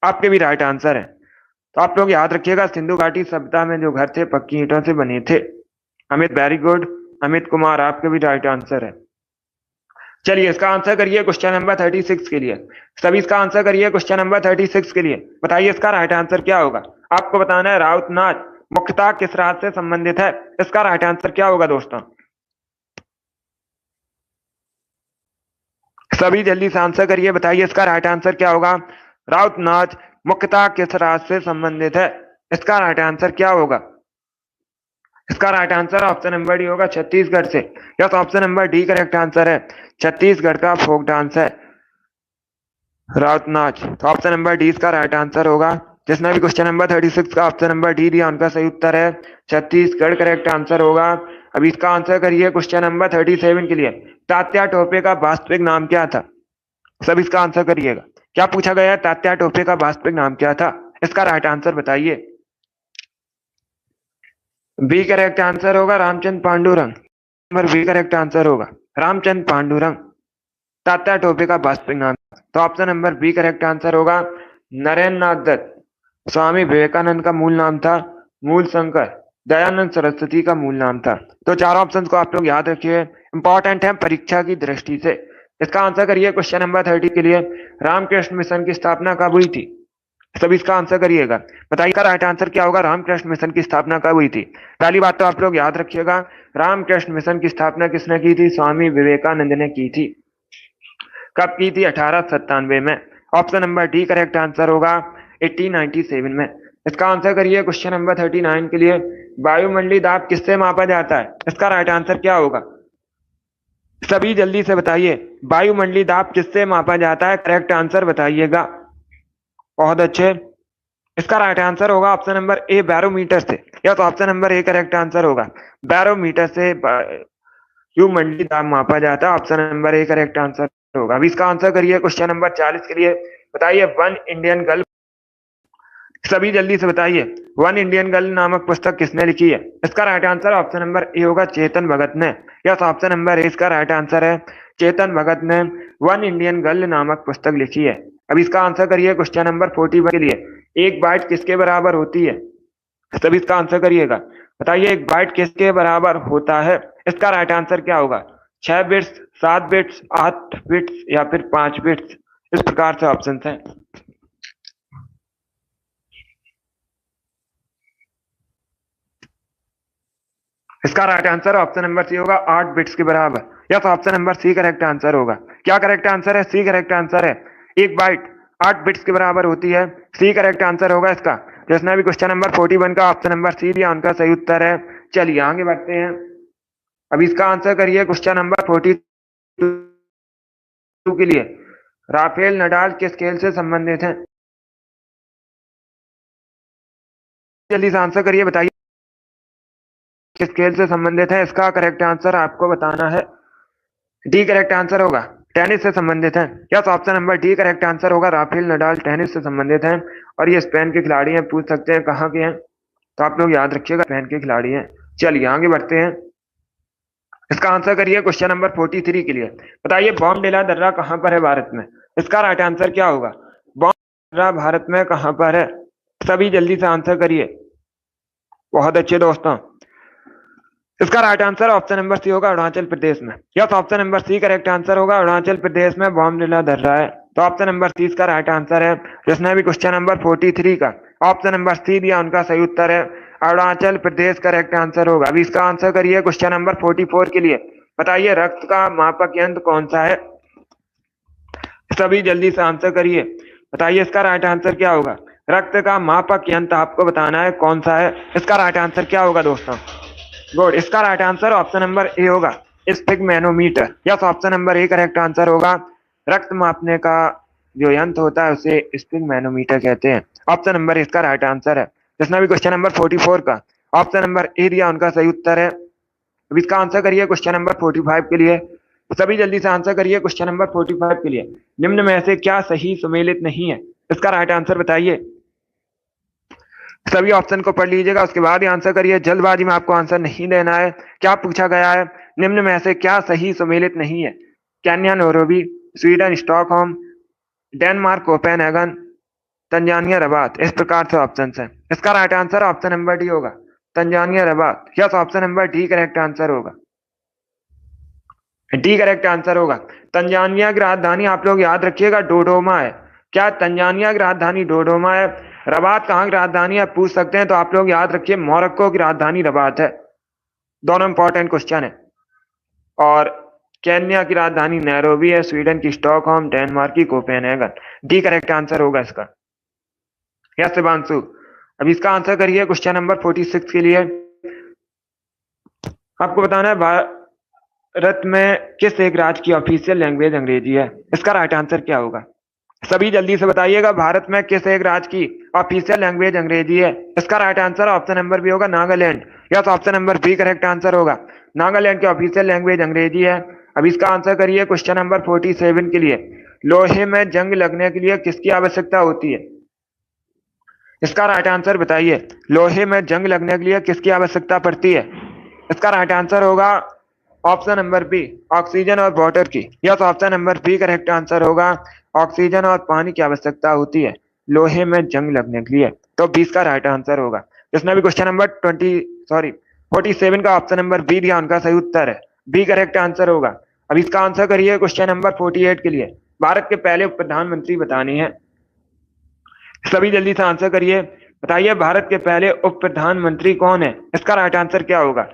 आपके भी राइट आंसर है। तो आप लोग याद रखिएगा, सिंधु घाटी सभ्यता में जो घर थे पक्की ईंटों से बने थे। अमित, वेरी गुड, अमित कुमार, आपके भी राइट आंसर है। चलिए इसका आंसर करिए क्वेश्चन नंबर 36 के लिए। सभी इसका आंसर करिए क्वेश्चन नंबर 36 के लिए। बताइए इसका राइट आंसर क्या होगा? आपको बताना है राउत नाच मुख्यतः किस राज्य से संबंधित है? इसका राइट आंसर क्या होगा दोस्तों? सभी जल्दी से आंसर करिए। बताइए इसका राइट आंसर क्या होगा? राउत नाच मुख्यतः किस राज्य से संबंधित है? इसका राइट आंसर क्या होगा? इसका right answer option number D होगा छत्तीसगढ़ से। Yes, option number D correct answer है। छत्तीसगढ़ का फोक डांस है राउत नाच। तो ऑप्शन नंबर डी इसका राइट आंसर होगा। जिसने भी क्वेश्चन नंबर 36 का ऑप्शन नंबर डी दिया उनका सही उत्तर है छत्तीसगढ़ करेक्ट आंसर होगा। अब इसका आंसर करिए क्वेश्चन नंबर 37 के लिए। तात्या टोपे का वास्तविक नाम क्या था? सब इसका आंसर करिएगा। क्या पूछा गया है? तात्या टोपे का वास्तविक नाम क्या था? इसका राइट आंसर बताइए। बी करेक्ट आंसर होगा Ramchandra Pandurang. Number B correct answer होगा रामचंद्र पांडुरंग। तात्या टोपे का वास्तविक नाम। तो option number B correct answer होगा। नरेंद्र नाथ दत्त स्वामी विवेकानंद का मूल नाम था मूल शंकर दयानंद सरस्वती का मूल नाम था। तो चारों ऑप्शन को आप लोग याद रखिए, इंपॉर्टेंट है परीक्षा की दृष्टि से। इसका आंसर करिए क्वेश्चन नंबर 30 के लिए। रामकृष्ण मिशन की स्थापना कब हुई थी? सभी इसका आंसर करिएगा। बताइए का राइट आंसर क्या होगा? रामकृष्ण मिशन की स्थापना कब हुई थी? पहली बात तो आप लोग याद रखिएगा, रामकृष्ण मिशन की स्थापना किसने की थी? स्वामी विवेकानंद ने की थी। कब की थी? 1897 में। Option number D correct answer होगा 1897 में। इसका आंसर करिए क्वेश्चन नंबर 39 के लिए। वायुमंडलीय दाब किससे मापा जाता है? इसका राइट आंसर क्या होगा? सभी जल्दी से बताइए, वायुमंडलीय दाब किससे मापा जाता है? करेक्ट आंसर बताइएगा। बहुत अच्छे। इसका राइट आंसर होगा ऑप्शन नंबर ए बैरोमीटर से। या तो option number A correct answer होगा। बैरोमीटर से वायुमंडलीय दाब मापा जाता है। Option number A correct answer होगा। अभी इसका आंसर करिए क्वेश्चन नंबर 40 के लिए। बताइए वन इंडियन गर्ल, सभी जल्दी से बताइए, वन इंडियन गर्ल नामक पुस्तक किसने लिखी है? इसका right answer option number A होगा चेतन भगत ने। यस, ऑप्शन नंबर ए इसका राइट आंसर है। चेतन भगत ने वन इंडियन गर्ल नामक पुस्तक लिखी है। अब इसका आंसर करिए क्वेश्चन नंबर 41 के लिए। एक बाइट किसके बराबर होती है? सभी इसका आंसर करिएगा। बताइए एक बाइट किसके बराबर होता है? इसका राइट आंसर क्या होगा? 6 बिट्स, 7 बिट्स, 8 बिट्स या फिर 5 बिट्स। इस प्रकार से ऑप्शन है। इसका right answer option number C होगा 8 बिट्स के बराबर। Yes, option number C correct answer होगा। क्या करेक्ट आंसर है? सी करेक्ट आंसर है। एक बाइट 8 बिट्स के बराबर होती है। सी करेक्ट आंसर होगा इसका। जिसने भी क्वेश्चन नंबर 41 का ऑप्शन नंबर सी दिया उनका सही उत्तर है। चलिए आगे बढ़ते हैं। अब इसका आंसर करिए क्वेश्चन नंबर 42 के लिए। राफेल नडाल किस खेल से संबंधित हैं? जल्दी से आंसर करिए, बताइए किस खेल से संबंधित है? इसका करेक्ट आंसर आपको बताना है। डी करेक्ट आंसर होगा टेनिस से संबंधित है। Yes, option number D correct answer होगा। राफेल नडाल टेनिस से संबंधित हैं और ये स्पेन के खिलाड़ी हैं। पूछ सकते हैं कहाँ के हैं, तो आप लोग याद रखिएगा स्पेन के खिलाड़ी हैं। चलिए आगे बढ़ते हैं। इसका आंसर करिए क्वेश्चन नंबर 43 के लिए। बताइए बॉमडिला दर्रा कहाँ पर है भारत में? इसका राइट आंसर क्या होगा? बॉमडिला दर्रा भारत में कहाँ पर है? सभी जल्दी से आंसर करिए। बहुत अच्छे दोस्तों, इसका right answer option number C होगा अरुणाचल प्रदेश में। Yes, option number C correct answer होगा। अरुणाचल प्रदेश में बॉमडिला दर्रा है। तो ऑप्शन नंबर सी इसका राइट आंसर है। जिसने भी क्वेश्चन नंबर 43 का ऑप्शन नंबर सी दिया उनका सही उत्तर है अरुणाचल प्रदेश करेक्ट आंसर होगा। अभी इसका आंसर करिए क्वेश्चन नंबर 44 के लिए। बताइए रक्त का मापक यंत्र कौन सा है? सभी जल्दी से आंसर करिए। बताइए इसका राइट आंसर क्या होगा? रक्त का मापक यंत्र आपको बताना है कौन सा है। इसका राइट आंसर क्या होगा दोस्तों? गुड, इसका right answer option number A होगा sphygmomanometer. Yes, option number A correct answer होगा। रक्त मापने का जो यंत्र होता है उसे स्फिग्मेनोमीटर कहते हैं। ऑप्शन नंबर इसका राइट आंसर है। जिसने भी क्वेश्चन नंबर 44 का ऑप्शन नंबर ए दिया उनका सही उत्तर है। अब इसका आंसर करिए क्वेश्चन नंबर 45 के लिए। सभी जल्दी से आंसर करिए क्वेश्चन नंबर 45 के लिए। निम्न में से क्या सही सुमेलित नहीं है? इसका राइट आंसर बताइए। सभी ऑप्शन को पढ़ लीजिएगा, उसके बाद ही आंसर करिए। जल्दबाजी में आपको आंसर नहीं देना है। क्या पूछा गया है? निम्न में से क्या सही सुमेलित नहीं है? Kenya Nairobi, Sweden Stockholm, Denmark Copenhagen, Tanzania Rabat. इस प्रकार से ऑप्शन है। इसका right answer option number D होगा Tanzania Rabat. Yes, option number D correct answer होगा। डी करेक्ट आंसर होगा। तंजानिया की राजधानी आप लोग याद रखिएगा डोडोमा है। क्या तंजानिया की राजधानी डोडोमा है? रबात कहाँ की राजधानी है पूछ सकते हैं, तो आप लोग याद रखिए मोरक्को की राजधानी रबात है। दोनों इंपॉर्टेंट क्वेश्चन है। और केन्या की राजधानी नैरोबी है, स्वीडन की स्टॉकहोम, डेनमार्क की कोपेनहेगन। डी करेक्ट आंसर होगा इसका। यस शिवांशु, अब इसका आंसर करिए क्वेश्चन नंबर 46 के लिए। आपको बताना है भारत में किस एक राज्य की ऑफिशियल लैंग्वेज अंग्रेजी है। इसका राइट आंसर क्या होगा? सभी जल्दी से बताइएगा, भारत में किस एक राज्य की ऑफिशियल लैंग्वेज अंग्रेजी है। इसका right answer option number B होगा Nagaland. Yes, option number B correct answer होगा। नागालैंड की ऑफिशियल लैंग्वेज अंग्रेजी है। अब इसका आंसर करिए क्वेश्चन नंबर 47 के लिए। लोहे में जंग लगने के लिए किसकी आवश्यकता होती है? इसका राइट आंसर बताइए। लोहे में जंग लगने के लिए किसकी आवश्यकता पड़ती है? इसका राइट आंसर होगा ऑप्शन नंबर बी, ऑक्सीजन और वाटर की। Yes, option number B correct answer होगा। ऑक्सीजन और पानी की आवश्यकता होती है लोहे में जंग लगने के लिए। तो 20 का राइट आंसर होगा। जिसने भी क्वेश्चन नंबर 47 का ऑप्शन नंबर बी दिया, उनका सही उत्तर है बी करेक्ट आंसर होगा। अब इसका आंसर करिए क्वेश्चन नंबर 48 के लिए। भारत के पहले उप प्रधानमंत्री बताने हैं। सभी जल्दी से आंसर करिए। बताइए भारत के पहले उप प्रधानमंत्री कौन है? इसका राइट आंसर क्या होगा?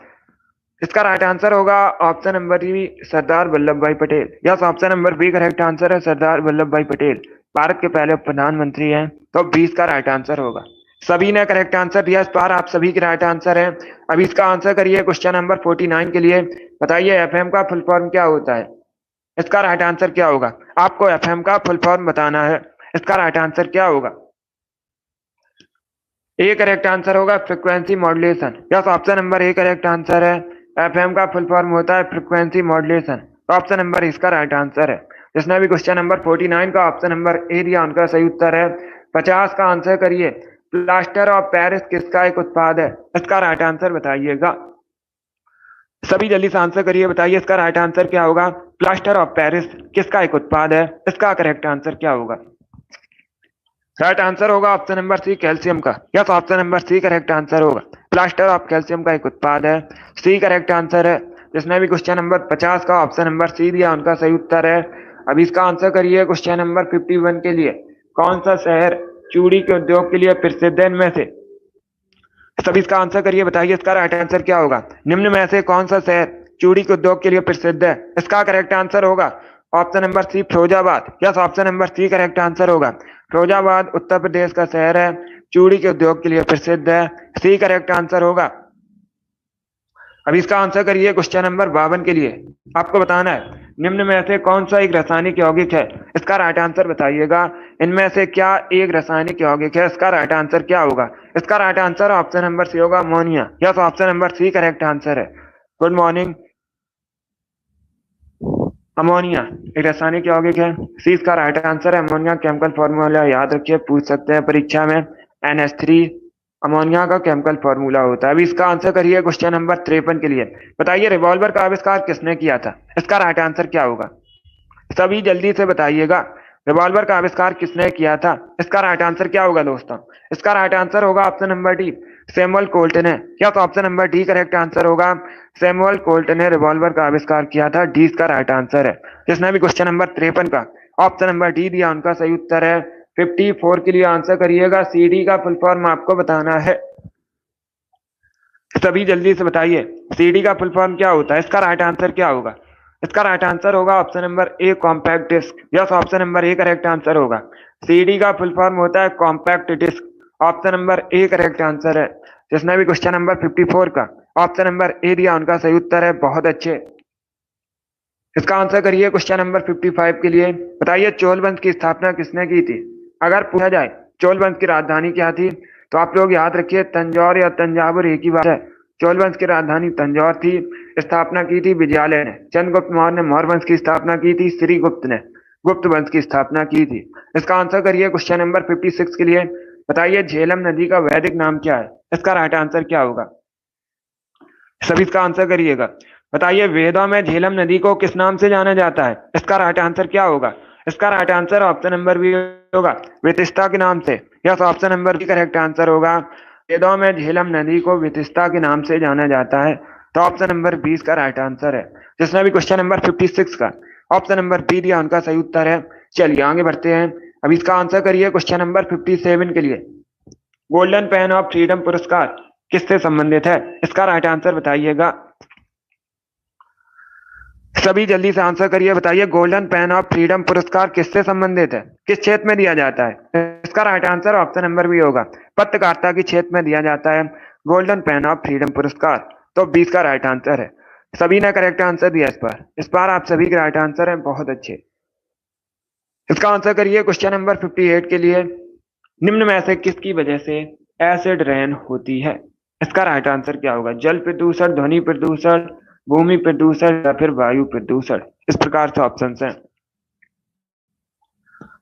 इसका राइट आंसर होगा option number B, Sardar Vallabhbhai Patel. Yes, option number B correct answer है, सरदार वल्लभ भाई पटेल भारत के पहले प्रधानमंत्री हैं। तो 20 का राइट आंसर होगा। सभी ने करेक्ट आंसर दिया, इस बार आप सभी के राइट आंसर है। अब इसका आंसर करिए क्वेश्चन नंबर 49 के लिए। बताइए एफएम का फुल फॉर्म क्या होता है? इसका राइट आंसर क्या होगा? आपको एफएम का फुल फॉर्म बताना है। इसका राइट आंसर क्या होगा? ए करेक्ट आंसर होगा frequency modulation. Yes, option number A correct answer है। एफएम का फुल फॉर्म होता है फ्रीक्वेंसी मॉड्यूलेशन। ऑप्शन नंबर इसका राइट आंसर है। जिसने भी क्वेश्चन नंबर 49 का ऑप्शन नंबर ए दिया, उनका सही उत्तर है। 50 का आंसर करिए। प्लास्टर ऑफ पेरिस किसका एक उत्पाद है? इसका राइट आंसर बताइएगा। सभी जल्दी से आंसर करिए। बताइए इसका राइट आंसर क्या होगा? प्लास्टर ऑफ पेरिस किसका एक उत्पाद है? इसका करेक्ट आंसर क्या होगा? राइट आंसर होगा ऑप्शन नंबर सी, कैल्शियम का। Yes, option number C correct answer होगा। प्लास्टर ऑफ कैल्शियम का एक उत्पाद है। सी करेक्ट आंसर है। जिसने भी क्वेश्चन नंबर 50 का ऑप्शन नंबर सी दिया, उनका सही उत्तर है। अब इसका आंसर करिए क्वेश्चन नंबर 51 के लिए। कौन सा शहर चूड़ी के उद्योग के लिए प्रसिद्ध है इनमें से? सभी इसका आंसर करिए। बताइए इसका राइट आंसर क्या होगा? निम्न में से कौन सा शहर चूड़ी के उद्योग के लिए प्रसिद्ध है? इसका करेक्ट आंसर होगा option number C, Firozabad. Yes, option number C correct answer होगा। फिरोजाबाद उत्तर प्रदेश का शहर है, चूड़ी के उद्योग के लिए प्रसिद्ध है। सी करेक्ट आंसर होगा। अब इसका आंसर करिए क्वेश्चन नंबर 52 के लिए। आपको बताना है निम्न में से कौन सा एक रासायनिक यौगिक है? इसका राइट आंसर बताइएगा। इनमें से क्या एक रासायनिक यौगिक है? इसका राइट आंसर क्या होगा? इसका right answer option number C होगा, ammonia. Yes, option number C correct answer है। Good morning. अमोनिया एक रासायनिक यौगिक है। सी इसका राइट आंसर है। अमोनिया केमिकल फॉर्मूला याद रखिए, पूछ सकते हैं परीक्षा में। NH3 अमोनिया का केमिकल फॉर्मूला होता है। अभी इसका आंसर करिए क्वेश्चन नंबर 53 के लिए। बताइए रिवॉल्वर का आविष्कार किसने किया था? इसका राइट आंसर क्या होगा? सभी जल्दी से बताइएगा। रिवॉल्वर का आविष्कार किसने किया था? इसका राइट आंसर क्या होगा दोस्तों? इसका राइट आंसर होगा option number D, Samuel Colt ने। क्या तो option number D correct answer होगा। सैमुअल कोल्ट ने रिवॉल्वर का आविष्कार किया था। डी इसका राइट आंसर है। जिसने भी क्वेश्चन नंबर 53 का ऑप्शन नंबर डी दिया, उनका सही उत्तर है। 54 के लिए आंसर करिएगा। CD का फुल फॉर्म आपको बताना है। सभी जल्दी से बताइए CD का फुल फॉर्म क्या होता है? इसका राइट आंसर क्या होगा? इसका राइट आंसर होगा option number A, compact disc. Yes, option number A correct answer होगा। CD का फुल फॉर्म होता है compact disc. Option number A correct answer है। जिसने भी क्वेश्चन नंबर 54 का ऑप्शन नंबर ए दिया, उनका सही उत्तर है। बहुत अच्छे। इसका आंसर करिए क्वेश्चन नंबर 55 के लिए। बताइए चोल वंश की स्थापना किसने की थी? अगर पूछा जाए चोल वंश की राजधानी क्या थी, तो आप लोग याद रखिए तंजौर या तंजावुर एक ही बात है। चोल वंश की राजधानी तंजौर थी। स्थापना की थी विजयालय ने। चंद्रगुप्त मौर्य ने मौर्य वंश की स्थापना की थी। श्रीगुप्त ने गुप्त वंश की स्थापना की थी। इसका आंसर करिए क्वेश्चन नंबर 56 के लिए। बताइए झेलम नदी का वैदिक नाम क्या है? इसका राइट आंसर क्या होगा? सभी इसका आंसर करिएगा। बताइए वेदों में झेलम नदी को किस नाम से जाना जाता है? इसका राइट आंसर क्या होगा? इसका right answer option number B होगा, वितिस्ता के नाम से। Yes, option number B correct answer होगा। वेदों में झेलम नदी को वितिस्ता के नाम से जाना जाता है। तो ऑप्शन नंबर 20 का राइट आंसर है। जिसने भी क्वेश्चन नंबर 56 का ऑप्शन नंबर बी दिया, उनका सही उत्तर है। चलिए आगे बढ़ते हैं। अब इसका आंसर करिए क्वेश्चन नंबर 57 के लिए। गोल्डन पेन ऑफ फ्रीडम पुरस्कार किससे संबंधित है? इसका राइट आंसर बताइएगा। सभी जल्दी से आंसर करिए। बताइए गोल्डन पेन ऑफ फ्रीडम पुरस्कार किससे संबंधित है? किस क्षेत्र में दिया जाता है? इसका right answer option number B होगा, पत्रकारिता के क्षेत्र में दिया जाता है गोल्डन पेन ऑफ फ्रीडम पुरस्कार। तो 20 का राइट आंसर है। सभी ने करेक्ट आंसर दिया इस बार आप सभी के राइट आंसर हैं, बहुत अच्छे। इसका आंसर करिए क्वेश्चन नंबर 58 के लिए। निम्न में से किसकी वजह से एसिड रेन होती है? इसका राइट आंसर क्या होगा? जल प्रदूषण, ध्वनि प्रदूषण, भूमि प्रदूषण या फिर वायु प्रदूषण। इस प्रकार से ऑप्शन हैं।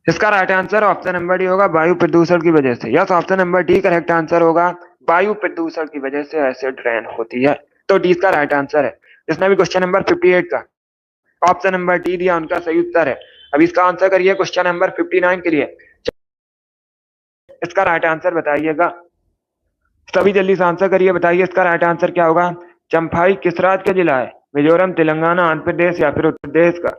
इसका right answer option number D होगा, वायु प्रदूषण की वजह से। Yes, option number D correct answer होगा, वायु प्रदूषण की वजह से एसिड रेन होती है। तो डी इसका राइट आंसर है। जिसने भी क्वेश्चन नंबर 58 का ऑप्शन नंबर डी दिया, उनका सही उत्तर है। अब इसका आंसर करिए क्वेश्चन नंबर 59 के लिए। इसका राइट आंसर बताइएगा, सभी जल्दी से आंसर करिए, बताइए इसका राइट आंसर क्या होगा। चंफाई किस राज्य का जिला है? मिजोरम, तेलंगाना, आंध्र प्रदेश या फिर उत्तर प्रदेश का?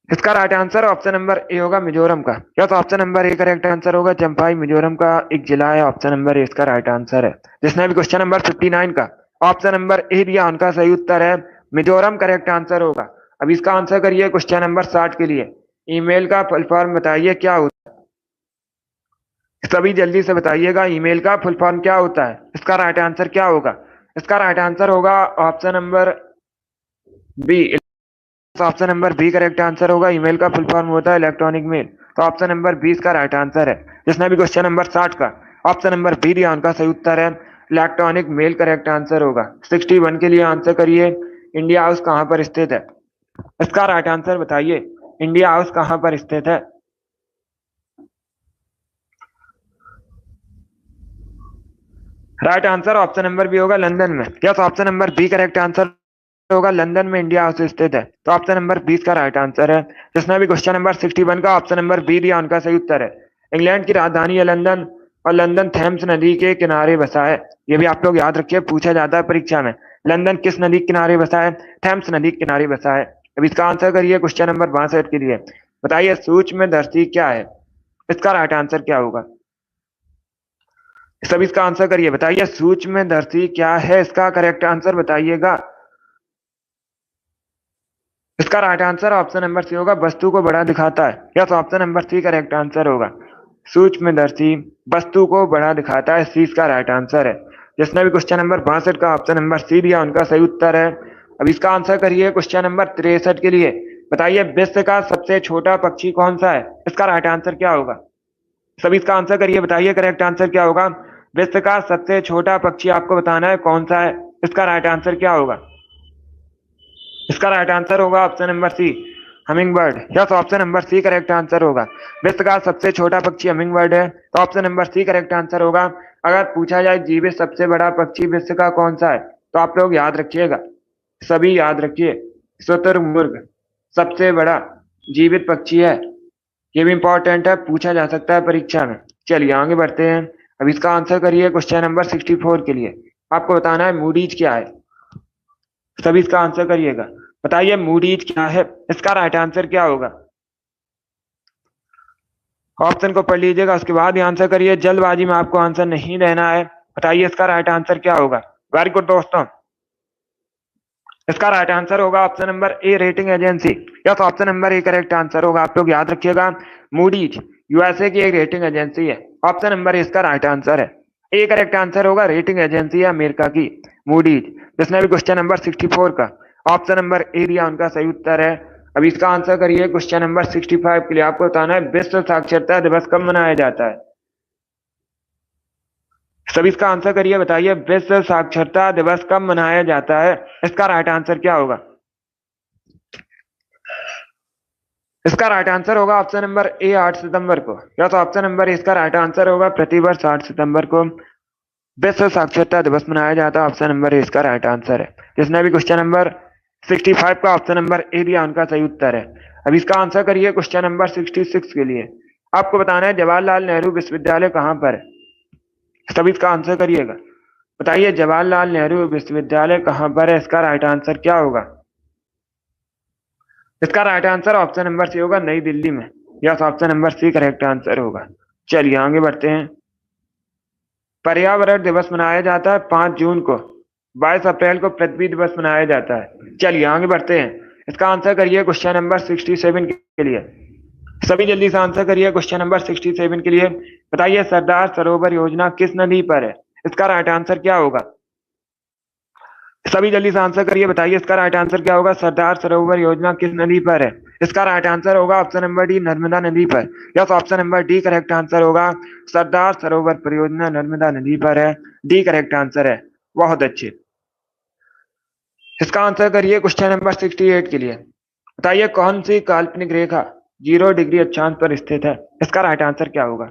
इसका right answer option number A होगा, मिजोरम का। Yes, option number A correct answer होगा। चंफाई मिजोरम का एक जिला है। ऑप्शन नंबर ए इसका राइट आंसर है। जिसने भी क्वेश्चन नंबर 59 का ऑप्शन नंबर ए दिया, उनका सही उत्तर है मिजोरम करेक्ट आंसर होगा। अब इसका आंसर करिए क्वेश्चन नंबर 60 के लिए। ईमेल का फुल फॉर्म बताइए क्या होता है? सभी जल्दी से बताइएगा, ईमेल का फुल फॉर्म क्या होता है? इसका राइट आंसर क्या होगा? इसका राइट आंसर होगा option number B. Option number B correct answer होगा। ईमेल का फुल फॉर्म होता है इलेक्ट्रॉनिक मेल। तो ऑप्शन नंबर 20 का राइट आंसर है। जिसने भी क्वेश्चन नंबर 60 का ऑप्शन नंबर बी दिया, उनका सही उत्तर है इलेक्ट्रॉनिक मेल करेक्ट आंसर होगा। 61 के लिए आंसर करिए, इंडिया हाउस कहां पर स्थित है? इसका राइट आंसर बताइए, इंडिया हाउस कहां पर स्थित है? Right answer option number B होगा, लंदन में। Yes, option number B correct answer होगा, लंदन में इंडिया हाउस स्थित है। तो ऑप्शन नंबर 20 का राइट आंसर है। जिसने भी क्वेश्चन नंबर 61 का ऑप्शन नंबर बी दिया, उनका सही उत्तर है इंग्लैंड की राजधानी है लंदन, और लंदन थेम्स नदी के किनारे बसा है। ये भी आप लोग याद रखिए, पूछा जाता है परीक्षा में। लंदन किस नदी के किनारे बसा है? थेम्स नदी के किनारे बसा है। अब इसका आंसर करिए क्वेश्चन नंबर 62 के लिए। बताइए सूक्ष्मदर्शी क्या है? इसका राइट आंसर क्या होगा? सब इसका आंसर करिए, बताइए सूक्ष्मदर्शी क्या है? इसका करेक्ट आंसर बताइएगा। इसका right answer option number C होगा, वस्तु को बड़ा दिखाता है। Yes, option number C correct answer होगा, सूक्ष्मदर्शी वस्तु को बड़ा दिखाता है। सी इसका राइट आंसर है। जिसने भी क्वेश्चन नंबर 62 का ऑप्शन नंबर सी दिया, उनका सही उत्तर है। अब इसका आंसर करिए क्वेश्चन नंबर 63 के लिए। बताइए विश्व का सबसे छोटा पक्षी कौन सा है? इसका राइट आंसर क्या होगा? सभी इसका आंसर करिए, बताइए करेक्ट आंसर क्या होगा। विश्व का सबसे छोटा पक्षी आपको बताना है कौन सा है। इसका राइट आंसर क्या होगा? इसका राइट आंसर होगा option number C, hummingbird. Yes, option number C correct answer होगा। विश्व का सबसे छोटा पक्षी हमिंग बर्ड है। तो option number C correct answer होगा। अगर पूछा जाए जीवित सबसे बड़ा पक्षी विश्व का कौन सा है, तो आप लोग याद रखिएगा, सभी याद रखिए, शुतुरमुर्ग सबसे बड़ा जीवित पक्षी है। ये भी इंपॉर्टेंट है, पूछा जा सकता है परीक्षा में। चलिए आगे बढ़ते हैं। अब इसका आंसर करिए क्वेश्चन नंबर 64 के लिए। आपको बताना है मूडीज क्या है। सभी इसका आंसर करिएगा, बताइए मूडीज क्या है? इसका राइट आंसर क्या होगा? ऑप्शन को पढ़ लीजिएगा, उसके बाद ही आंसर करिए। जल्दबाजी में आपको आंसर नहीं देना है। बताइए इसका राइट आंसर क्या होगा? वेरी गुड दोस्तों, इसका राइट आंसर होगा option number A, rating agency. Yes, option number A correct answer होगा। आप लोग याद रखिएगा, मूडीज यूएसए की एक रेटिंग एजेंसी है। ऑप्शन नंबर ए इसका राइट आंसर है। ए करेक्ट आंसर होगा, रेटिंग एजेंसी है अमेरिका की मूडीज। जिसने भी क्वेश्चन नंबर 64 का ऑप्शन नंबर ए दिया, उनका सही उत्तर है। अब इसका आंसर करिए क्वेश्चन नंबर 65 के लिए। आपको बताना है विश्व साक्षरता दिवस कब मनाया जाता है? सभी इसका आंसर करिए, बताइए विश्व साक्षरता दिवस कब मनाया जाता है? इसका राइट आंसर क्या होगा? इसका राइट आंसर होगा ऑप्शन नंबर ए, 8 सितंबर को। या तो ऑप्शन नंबर इसका राइट आंसर होगा, प्रतिवर्ष 8 सितंबर को विश्व साक्षरता दिवस मनाया जाता है। ऑप्शन नंबर ए इसका राइट आंसर है। जिसने भी क्वेश्चन नंबर 65 का ऑप्शन नंबर ए दिया, उनका सही उत्तर है। अब इसका आंसर करिए क्वेश्चन नंबर 66 के लिए। आपको बताना है जवाहरलाल नेहरू विश्वविद्यालय कहां पर है? सभी इसका आंसर करिएगा, बताइए जवाहरलाल नेहरू विश्वविद्यालय कहां पर है? इसका राइट आंसर क्या होगा? इसका right answer option number C होगा, नई दिल्ली में। Yes, option number C correct answer होगा। चलिए आगे बढ़ते हैं। पर्यावरण दिवस मनाया जाता है 5 जून को। 22 अप्रैल को पृथ्वी दिवस मनाया जाता है। चलिए आगे बढ़ते हैं। इसका आंसर करिए क्वेश्चन नंबर 67 के लिए। सभी जल्दी से आंसर करिए क्वेश्चन नंबर 67 के लिए। बताइए सरदार सरोवर योजना किस नदी पर है? इसका राइट आंसर क्या होगा? सभी जल्दी से आंसर करिए, बताइए इसका राइट आंसर क्या होगा। सरदार सरोवर योजना किस नदी पर है? इसका राइट आंसर होगा ऑप्शन नंबर डी, नर्मदा नदी पर। Yes, option number D correct answer होगा। सरदार सरोवर परियोजना नर्मदा नदी पर है। डी करेक्ट आंसर है। बहुत अच्छे। इसका आंसर करिए क्वेश्चन नंबर 68 के लिए। बताइए कौन सी काल्पनिक रेखा 0 डिग्री अक्षांश पर स्थित है? इसका राइट आंसर क्या होगा?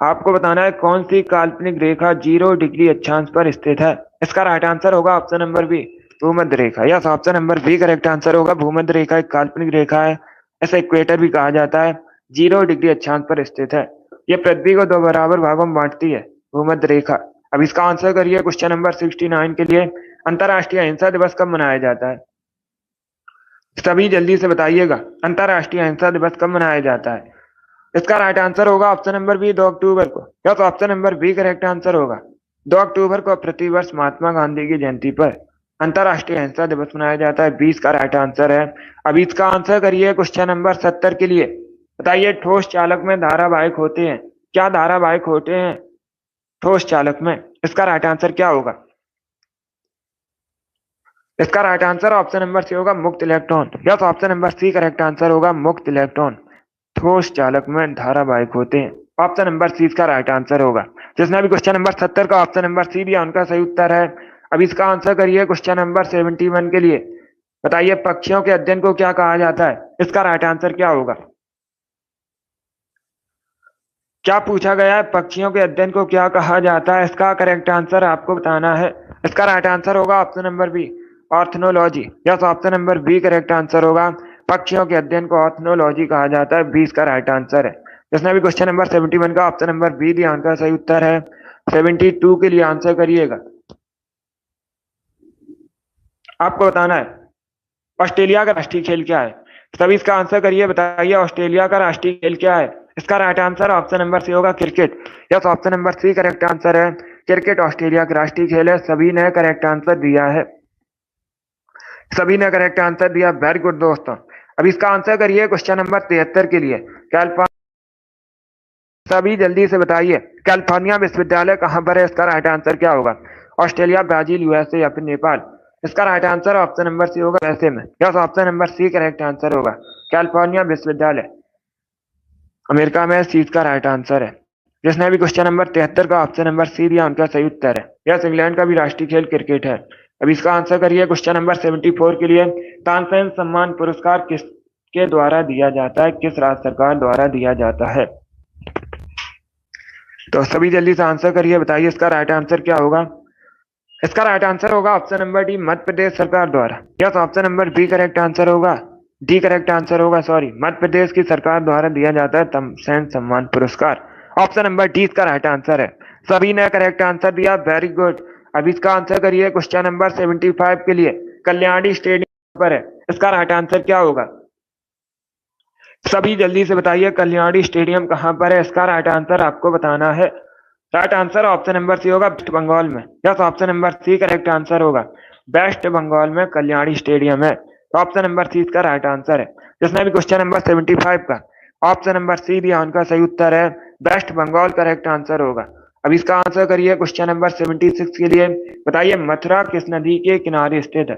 आपको बताना है कौन सी काल्पनिक रेखा 0 डिग्री अक्षांश पर स्थित है। इसका राइट आंसर होगा ऑप्शन नंबर बी, भूमध्य रेखा। Yes, option number B correct answer होगा। भूमध्य रेखा एक काल्पनिक रेखा है, ऐसे इक्वेटर भी कहा जाता है, 0 डिग्री अक्षांश पर स्थित है। ये पृथ्वी को 2 बराबर भागों में बांटती है, भूमध्य रेखा। अब इसका आंसर करिए क्वेश्चन नंबर 69 के लिए। अंतर्राष्ट्रीय अहिंसा दिवस कब मनाया जाता है? सभी जल्दी से बताइएगा, अंतर्राष्ट्रीय अहिंसा दिवस कब मनाया जाता है? इसका राइट आंसर होगा ऑप्शन नंबर बी, 2 अक्टूबर को। या तो option number B correct answer होगा। 2 अक्टूबर को प्रतिवर्ष महात्मा गांधी की जयंती पर अंतर्राष्ट्रीय अहिंसा दिवस मनाया जाता है। 20 का राइट आंसर है। अब इसका आंसर करिए क्वेश्चन नंबर 70 के लिए। बताइए ठोस चालक में धारावाहिक होते हैं, क्या धारावाहिक होते हैं ठोस चालक में? इसका राइट आंसर क्या होगा? इसका right answer option number C होगा, मुक्त electron. Yes, option number C correct answer होगा, मुक्त इलेक्ट्रॉन ठोस चालक में धारावाहिक होते हैं। ऑप्शन नंबर सी इसका राइट आंसर होगा। जिसने भी क्वेश्चन नंबर 70 का ऑप्शन नंबर सी दिया उनका सही उत्तर है। अब इसका आंसर करिए क्वेश्चन नंबर 71 के लिए। बताइए पक्षियों के अध्ययन को क्या कहा जाता है? इसका राइट आंसर क्या होगा? क्या पूछा गया है, पक्षियों के अध्ययन को क्या कहा जाता है? इसका करेक्ट आंसर आपको बताना है। इसका राइट आंसर होगा option number B, ornithology. Yes, option number B correct answer होगा। पक्षियों के अध्ययन को ऑर्थनोलॉजी कहा जाता है। 20 का राइट आंसर है। जिसने भी क्वेश्चन नंबर 71 का ऑप्शन नंबर बी दिया उनका सही उत्तर है। 72 के लिए आंसर करिएगा। आपको बताना है ऑस्ट्रेलिया का राष्ट्रीय खेल क्या है। सभी इसका आंसर करिए, बताइए ऑस्ट्रेलिया का राष्ट्रीय खेल क्या है। इसका right answer option number C होगा, cricket. Yes, option number C correct answer है। क्रिकेट ऑस्ट्रेलिया का राष्ट्रीय खेल है। सभी ने करेक्ट आंसर दिया है। सभी ने करेक्ट आंसर दिया, वेरी गुड दोस्तों। अब इसका आंसर करिए क्वेश्चन नंबर 73 के लिए। सभी जल्दी से बताइए कैलिफोर्निया विश्वविद्यालय कहां पर है? इसका राइट आंसर क्या होगा? ऑस्ट्रेलिया, ब्राजील, यूएसए या फिर नेपाल? इसका right answer option number C होगा, यूएसए में। Yes, option number C correct answer होगा। कैलिफोर्निया विश्वविद्यालय अमेरिका में, सी का राइट आंसर है। जिसने भी क्वेश्चन नंबर 73 का ऑप्शन नंबर सी दिया उनका सही उत्तर है। यस, इंग्लैंड का भी राष्ट्रीय खेल क्रिकेट है। अब इसका आंसर करिए क्वेश्चन नंबर 74 के लिए। तानसेन सम्मान पुरस्कार किसके द्वारा दिया जाता है? किस राज्य सरकार द्वारा दिया जाता है? तो सभी जल्दी से आंसर करिए, बताइए इसका राइट आंसर क्या होगा। इसका राइट आंसर होगा option number D, Madhya Pradesh सरकार द्वारा। Yes, option number B correct answer होगा। डी करेक्ट आंसर होगा, सॉरी, मध्य प्रदेश की सरकार द्वारा दिया जाता है तानसेन सम्मान पुरस्कार। ऑप्शन नंबर डी इसका राइट आंसर है। सभी ने करेक्ट आंसर दिया, वेरी गुड। अब इसका आंसर करिए क्वेश्चन नंबर 75 के लिए। कल्याणी स्टेडियम पर है, इसका राइट आंसर क्या होगा? सभी जल्दी से बताइए कल्याणी स्टेडियम कहां पर है? इसका राइट आंसर आपको बताना है। Right answer option number C होगा, वेस्ट बंगाल में। Yes, option number C correct answer होगा। वेस्ट बंगाल में कल्याणी स्टेडियम है। तो ऑप्शन नंबर सी इसका राइट आंसर है। जिसने भी क्वेश्चन नंबर 75 का ऑप्शन नंबर सी दिया उनका सही उत्तर है, वेस्ट बंगाल करेक्ट आंसर होगा। अब इसका आंसर करिए क्वेश्चन नंबर 76 के लिए। बताइए मथुरा किस नदी के किनारे स्थित है?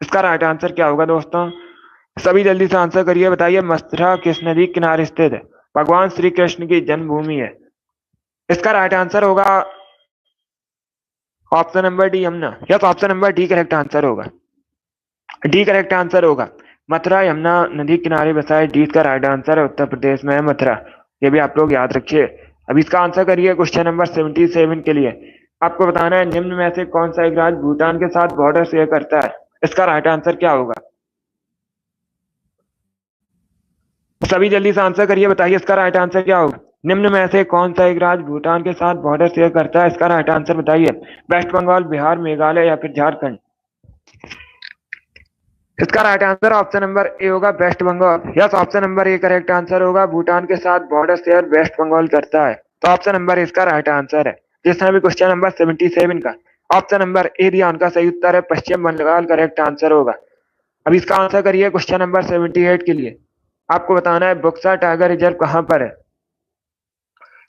इसका राइट आंसर क्या होगा दोस्तों? सभी जल्दी से आंसर करिए, बताइए मथुरा किस नदी के किनारे स्थित है? भगवान श्री कृष्ण की जन्मभूमि है। इसका राइट आंसर होगा option number D, Yamuna. Yes, option number D correct answer होगा। डी करेक्ट आंसर होगा। मथुरा यमुना नदी किनारे बसा है। डी का राइट आंसर है, उत्तर प्रदेश में है मथुरा। ये भी आप लोग याद रखिए। अब इसका आंसर करिए क्वेश्चन नंबर 77 के लिए। आपको बताना है निम्न में से कौन सा एक राज्य भूटान के साथ बॉर्डर शेयर करता है? इसका राइट आंसर क्या होगा? सभी जल्दी से आंसर करिए, बताइए इसका राइट आंसर क्या होगा। निम्न में से कौन सा एक राज्य भूटान के साथ बॉर्डर शेयर करता है? इसका राइट आंसर बताइए। वेस्ट बंगाल, बिहार, मेघालय या फिर झारखंड? इसका right answer option number A होगा, West Bengal. Yes, option number A correct answer होगा। भूटान के साथ बॉर्डर शेयर वेस्ट बंगाल करता है। तो ऑप्शन नंबर इसका राइट आंसर है। जिसने भी क्वेश्चन नंबर 77 का ऑप्शन नंबर ए दिया उनका सही उत्तर है, पश्चिम बंगाल करेक्ट आंसर होगा। अब इसका आंसर करिए क्वेश्चन नंबर 78 के लिए। आपको बताना है बुक्सा टाइगर रिजर्व कहां पर है?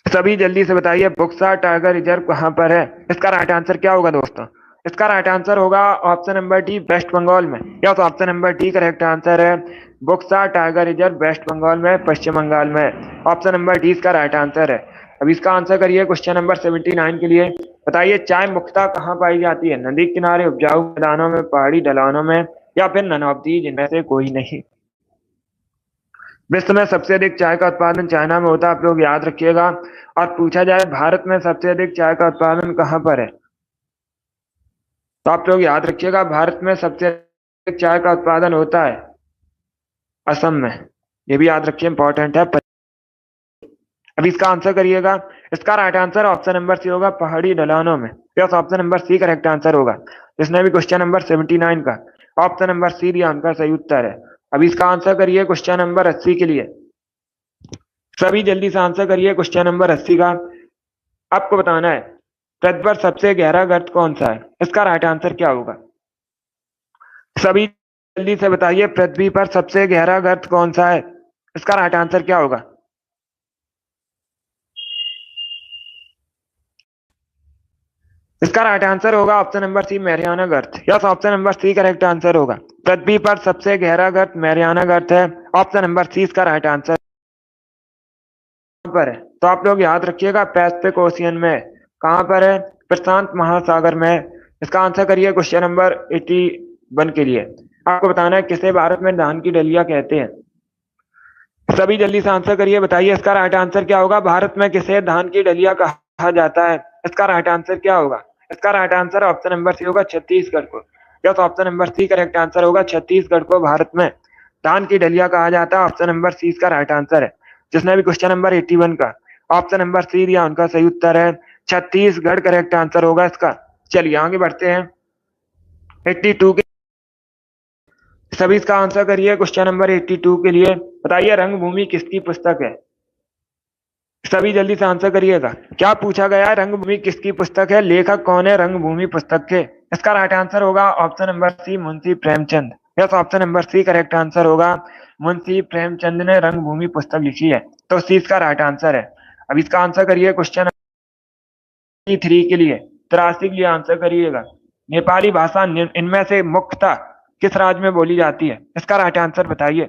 सभी जल्दी से बताइए बुक्सा टाइगर रिजर्व कहां पर है? इसका राइट आंसर क्या होगा दोस्तों? इसका राइट आंसर होगा option number D, West Bengal में। या तो option number D correct answer है। Buxa tiger reserve West Bengal में, पश्चिम बंगाल में। ऑप्शन नंबर डी इसका राइट आंसर है। अब इसका आंसर करिए क्वेश्चन नंबर 79 के लिए। बताइए चाय मुख्यतः कहाँ पाई जाती है? नदी किनारे, उपजाऊ मैदानों में, पहाड़ी ढलानों में, या फिर नन ऑफ दी, जिनमें से कोई नहीं। विश्व में सबसे अधिक चाय का उत्पादन चाइना में होता है, आप लोग याद रखिएगा। और पूछा जाए भारत में सबसे अधिक चाय का उत्पादन कहाँ पर है, तो आप लोग याद रखिएगा भारत में सबसे अधिक चाय का उत्पादन होता है असम में। ये भी याद रखिए, इंपॉर्टेंट है। अभी इसका आंसर करिएगा। इसका right answer option number C होगा, पहाड़ी ढलानों में। Yes, option number C correct answer होगा। जिसने भी क्वेश्चन नंबर 79 का ऑप्शन नंबर सी दिया, उनका सही उत्तर है। अभी इसका आंसर करिए क्वेश्चन नंबर 80 के लिए। सभी जल्दी से आंसर करिए क्वेश्चन नंबर 80 का। आपको बताना है पृथ्वी पर सबसे गहरा गर्त कौन सा है? इसका राइट आंसर क्या होगा? सभी जल्दी से बताइए, पृथ्वी पर सबसे गहरा गर्त कौन सा है? इसका राइट आंसर क्या होगा? इसका राइट आंसर होगा ऑप्शन नंबर सी, मैरियाना गर्त। Yes, option number C correct answer होगा। पृथ्वी पर सबसे गहरा गर्त मैरियाना गर्त है। ऑप्शन नंबर सी इसका राइट आंसर पर है। तो आप लोग याद रखिएगा, पैसिफिक ओशियन में। कहां पर है? प्रशांत महासागर में। इसका आंसर करिए क्वेश्चन नंबर 81 के लिए। आपको बताना है किसे भारत में धान की डलिया कहते हैं। सभी जल्दी से आंसर करिए, बताइए इसका राइट आंसर क्या होगा? भारत में किसे धान की डलिया कहा जाता है? इसका राइट आंसर क्या होगा? इसका right answer option number C होगा, छत्तीसगढ़ को। Yes, option number C correct answer होगा। छत्तीसगढ़ को भारत में धान की डलिया कहा जाता है। ऑप्शन नंबर सी इसका राइट आंसर है। जिसने भी क्वेश्चन नंबर 81 का ऑप्शन नंबर सी दिया, उनका सही उत्तर है छत्तीसगढ़ करेक्ट आंसर होगा इसका। चलिए आगे बढ़ते हैं 82 के। सभी इसका आंसर करिए क्वेश्चन नंबर 82 के लिए। बताइए रंगभूमि किसकी पुस्तक है? सभी जल्दी से आंसर करिएगा। क्या पूछा गया है? रंगभूमि किसकी पुस्तक है? लेखक कौन है रंगभूमि पुस्तक के? इसका राइट आंसर होगा option number C, Munshi Premchand. Yes, option number C correct answer होगा। मुंशी प्रेमचंद ने रंगभूमि पुस्तक लिखी है, तो सी इसका राइट आंसर है। अब इसका आंसर करिए क्वेश्चन 3 के लिए। 83 के लिए आंसर करिएगा। नेपाली भाषा इनमें से मुख्यतः किस राज्य में बोली जाती है? इसका राइट आंसर बताइए।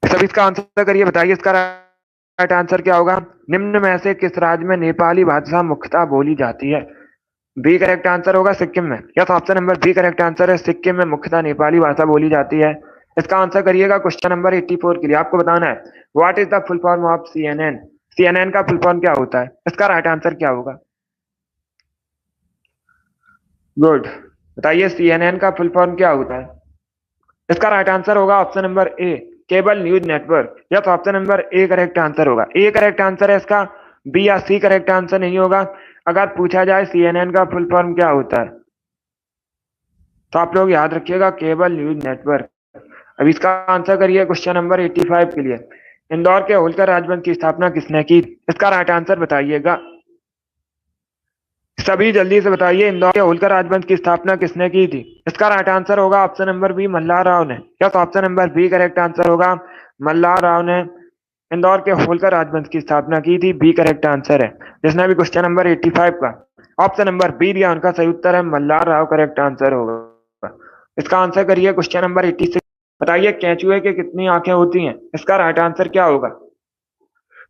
सभी इसका आंसर करिए, बताइए इसका राइट आंसर क्या होगा? निम्न में से किस राज्य में नेपाली भाषा मुख्यतः बोली जाती है? बी करेक्ट आंसर होगा, सिक्किम में। Yes, option number B correct answer है। सिक्किम में मुख्यतः नेपाली भाषा बोली जाती है। इसका आंसर करिएगा क्वेश्चन नंबर 84 के लिए। आपको बताना है what is the full form of CNN? CNN का फुल फॉर्म क्या होता है? इसका राइट आंसर क्या होगा? गुड, बताइए CNN का फुल फॉर्म क्या होता है? इसका राइट आंसर होगा option number A, cable news network. Yes, option number A correct answer होगा। ए करेक्ट आंसर है इसका, बी या सी करेक्ट आंसर नहीं होगा। अगर पूछा जाए CNN का फुल फॉर्म क्या होता है, तो आप लोग याद रखिएगा केबल न्यूज नेटवर्क। अब इसका आंसर करिए क्वेश्चन नंबर 85 के लिए। इंदौर के होलकर राजवंश की स्थापना किसने की? इसका राइट आंसर बताइएगा। सभी जल्दी से बताइए, इंदौर के होलकर राजवंश की स्थापना किसने की थी? इसका राइट आंसर होगा option number B, Malhar Rao ने। Yes, option number B correct answer होगा। मल्हार राव ने इंदौर के होलकर राजवंश की स्थापना की थी। बी करेक्ट आंसर है। जिसने भी क्वेश्चन नंबर 85 का ऑप्शन नंबर बी दिया, उनका सही उत्तर है मल्हार राव करेक्ट आंसर होगा। इसका आंसर करिए क्वेश्चन नंबर 86। बताइए केंचुए के कितनी आंखें होती हैं? इसका राइट आंसर क्या होगा?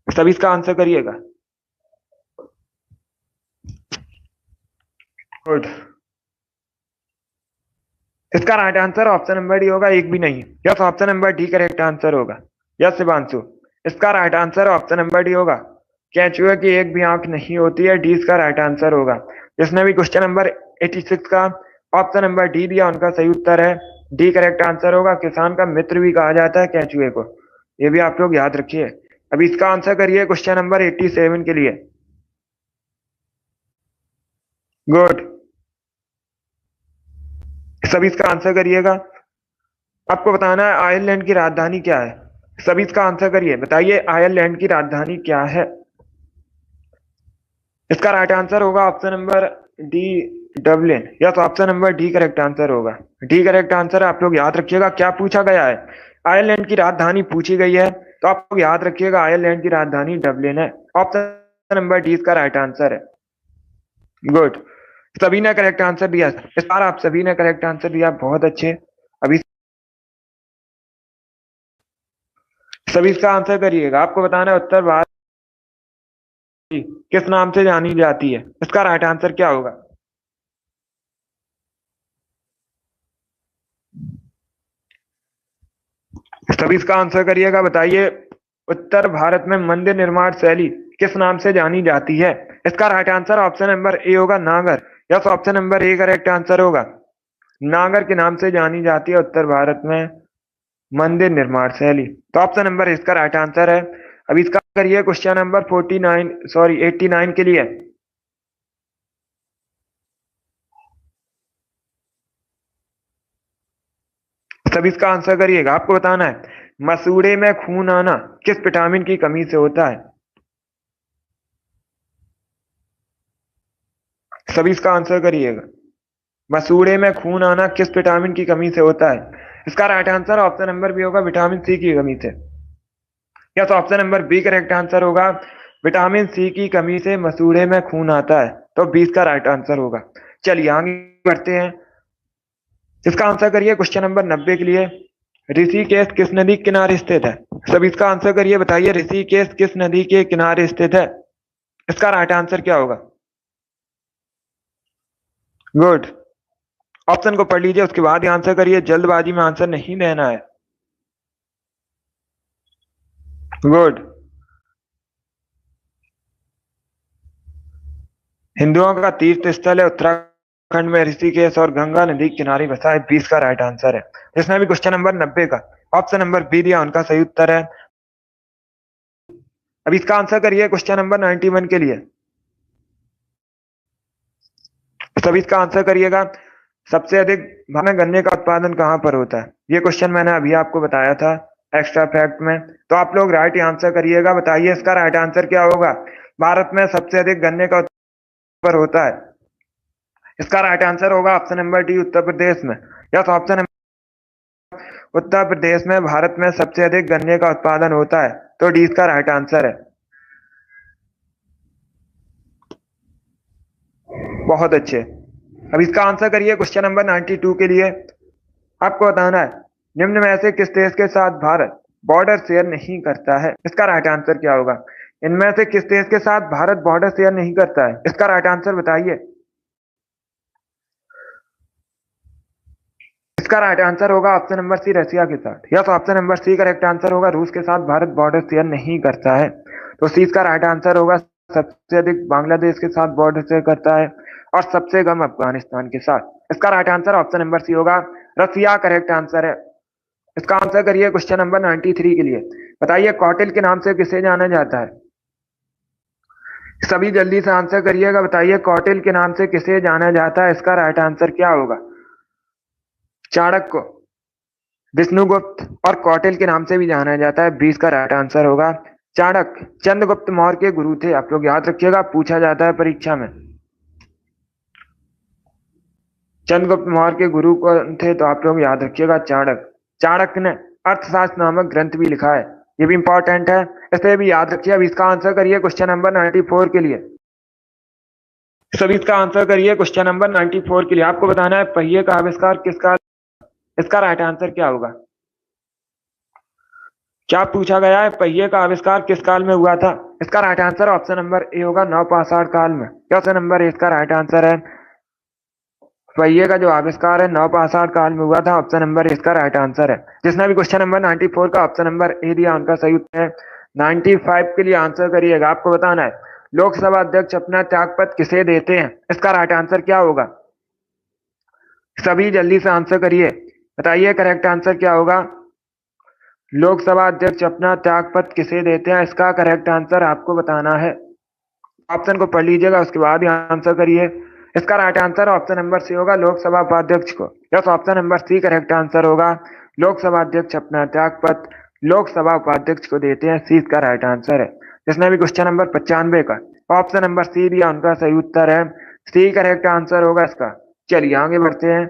सभी इसका आंसर करिएगा। गुड, इसका right answer option number D होगा, एक भी नहीं। Yes, option number D correct answer होगा। यस शिवांशु, इसका right answer option number D होगा। केंचुए की एक भी आंख नहीं होती है। डी इसका राइट आंसर होगा। जिसने भी क्वेश्चन नंबर 86 का ऑप्शन नंबर डी दिया, उनका सही उत्तर है डी करेक्ट आंसर होगा। किसान का मित्र भी कहा जाता है केंचुए को, ये भी आप लोग याद रखिए। अभी इसका आंसर करिए क्वेश्चन नंबर 87 के लिए। गुड, सभी इसका आंसर करिएगा। आपको बताना है आयरलैंड की राजधानी क्या है? सभी इसका आंसर करिए, बताइए आयरलैंड की राजधानी क्या है? इसका राइट आंसर होगा option number D, Dublin. Yes, option number D correct answer होगा। डी करेक्ट आंसर है। आप लोग याद रखिएगा क्या पूछा गया है, आयरलैंड की राजधानी पूछी गई है, तो आप लोग याद रखिएगा आयरलैंड की राजधानी डबलिन है। ऑप्शन नंबर डी इसका राइट आंसर है। गुड, सभी ने करेक्ट आंसर दिया। इस बार आप सभी ने करेक्ट आंसर दिया, बहुत अच्छे। अभी सभी इसका आंसर करिएगा। आपको बताना है उत्तर भारत किस नाम से जानी जाती है, इसका राइट आंसर क्या होगा। सभी इसका आंसर करिएगा, बताइए उत्तर भारत में मंदिर निर्माण शैली किस नाम से जानी जाती है। इसका right answer option number A होगा, नागर। Yes, option number A correct answer होगा। नागर के नाम से जानी जाती है उत्तर भारत में मंदिर निर्माण शैली। तो ऑप्शन नंबर इसका राइट आंसर है। अब इसका करिए क्वेश्चन नंबर 89 के लिए। सभी इसका आंसर करिएगा। आपको बताना है मसूड़े में खून आना किस विटामिन की कमी से होता है। सभी इसका आंसर करिएगा। मसूड़े में खून आना किस विटामिन की कमी से होता है। इसका right answer option number B होगा, विटामिन सी की कमी से। या तो option number B correct answer होगा, विटामिन सी की कमी से मसूड़े में खून आता है। तो 20 का राइट आंसर होगा। चलिए आगे बढ़ते हैं। इसका आंसर करिए क्वेश्चन नंबर 90 के लिए। ऋषिकेश किस नदी के किनारे स्थित है। सब इसका आंसर करिए, बताइए ऋषिकेश किस नदी के किनारे स्थित है। इसका राइट आंसर क्या होगा। गुड। ऑप्शन को पढ़ लीजिए, उसके बाद ही आंसर करिए, जल्दबाजी में आंसर नहीं देना है। गुड। हिंदुओं का तीर्थ स्थल है उत्तराखंड में ऋषिकेश और गंगा नदी के किनारे बसा है। 20 का राइट आंसर है। इसमें भी क्वेश्चन नंबर 90 का ऑप्शन नंबर बी दिया, उनका सही उत्तर है। अब इसका आंसर करिए क्वेश्चन नंबर 91 के लिए। सभी इसका आंसर करिएगा। सबसे अधिक भारत में गन्ने का उत्पादन कहाँ पर होता है। ये क्वेश्चन मैंने अभी आपको बताया था एक्स्ट्रा फैक्ट में। तो आप लोग राइट आंसर करिएगा, बताइए इसका राइट आंसर क्या होगा। भारत में सबसे अधिक गन्ने का उत्पादन होता है। इसका राइट आंसर होगा option number D, Uttar Pradesh में। यस, ऑप्शन उत्तर प्रदेश में भारत में सबसे अधिक गन्ने का उत्पादन होता है। तो डी इसका राइट आंसर है। बहुत अच्छे। अब इसका आंसर करिए क्वेश्चन नंबर 92 के लिए। आपको बताना है निम्न में से किस देश के साथ भारत बॉर्डर शेयर नहीं करता है। इसका राइट आंसर क्या होगा। इनमें से किस देश के साथ भारत बॉर्डर शेयर नहीं करता है, इसका राइट आंसर बताइए। इसका राइट आंसर होगा ऑप्शन नंबर सी, रशिया के साथ। Yes, option number C correct answer होगा, रूस के साथ भारत बॉर्डर शेयर नहीं करता है। तो सी इसका राइट आंसर होगा। सबसे अधिक बांग्लादेश के साथ बॉर्डर शेयर करता है और सबसे कम अफगानिस्तान के साथ। इसका right answer option number C होगा, रसिया करेक्ट आंसर है। इसका आंसर करिए क्वेश्चन नंबर 93 के लिए। बताइए कौटिल्य के नाम से किसे जाना जाता है। सभी जल्दी से आंसर करिएगा, बताइए कौटिल्य के नाम से किसे जाना जाता है। इसका राइट आंसर क्या होगा। चाणक्य, विष्णुगुप्त और कौटिल्य के नाम से भी जाना जाता है। 20 का राइट आंसर होगा चाणक्य। चंद्रगुप्त मौर्य के गुरु थे, आप लोग याद रखिएगा, पूछा जाता है परीक्षा में। चंद्रगुप्त मौर्य के गुरु कौन थे, तो आप लोग याद रखिएगा चाणक्य। चाणक्य ने अर्थशास्त्र नामक ग्रंथ भी लिखा है, ये भी इंपॉर्टेंट है, इसे भी याद रखिए। अब इसका आंसर करिए क्वेश्चन नंबर 94 के लिए। सभी इसका आंसर करिए क्वेश्चन नंबर 94 के लिए। आपको बताना है पहिए का आविष्कार किस काल। इसका राइट आंसर क्या होगा। क्या पूछा गया है, पहिए का आविष्कार किस काल में हुआ था। इसका right answer option number A होगा, नवपाषाण काल में। ऑप्शन नंबर ए इसका राइट आंसर है। पहिए का जो आविष्कार है नवपाषाण काल में हुआ था। ऑप्शन नंबर इसका राइट आंसर है। जिसने भी क्वेश्चन नंबर 94 का ऑप्शन नंबर ए दिया, उनका सही उत्तर है। 95 के लिए आंसर करिएगा। आपको बताना है लोकसभा अध्यक्ष अपना त्यागपत्र किसे देते हैं। इसका राइट आंसर क्या होगा। सभी जल्दी से आंसर करिए, बताइए करेक्ट आंसर क्या होगा। लोकसभा अध्यक्ष अपना त्यागपत्र किसे देते हैं, इसका करेक्ट आंसर आपको बताना है। ऑप्शन को पढ़ लीजिएगा, उसके बाद ही आंसर करिए। इसका right answer option number C होगा, लोकसभा उपाध्यक्ष को। Yes, option number C correct answer होगा, लोकसभा अध्यक्ष अपना त्यागपत्र लोकसभा उपाध्यक्ष को देते हैं। सी इसका राइट आंसर है। जिसने भी क्वेश्चन नंबर 95 का ऑप्शन नंबर सी दिया, उनका सही उत्तर है। सी करेक्ट आंसर होगा इसका। चलिए आगे बढ़ते हैं।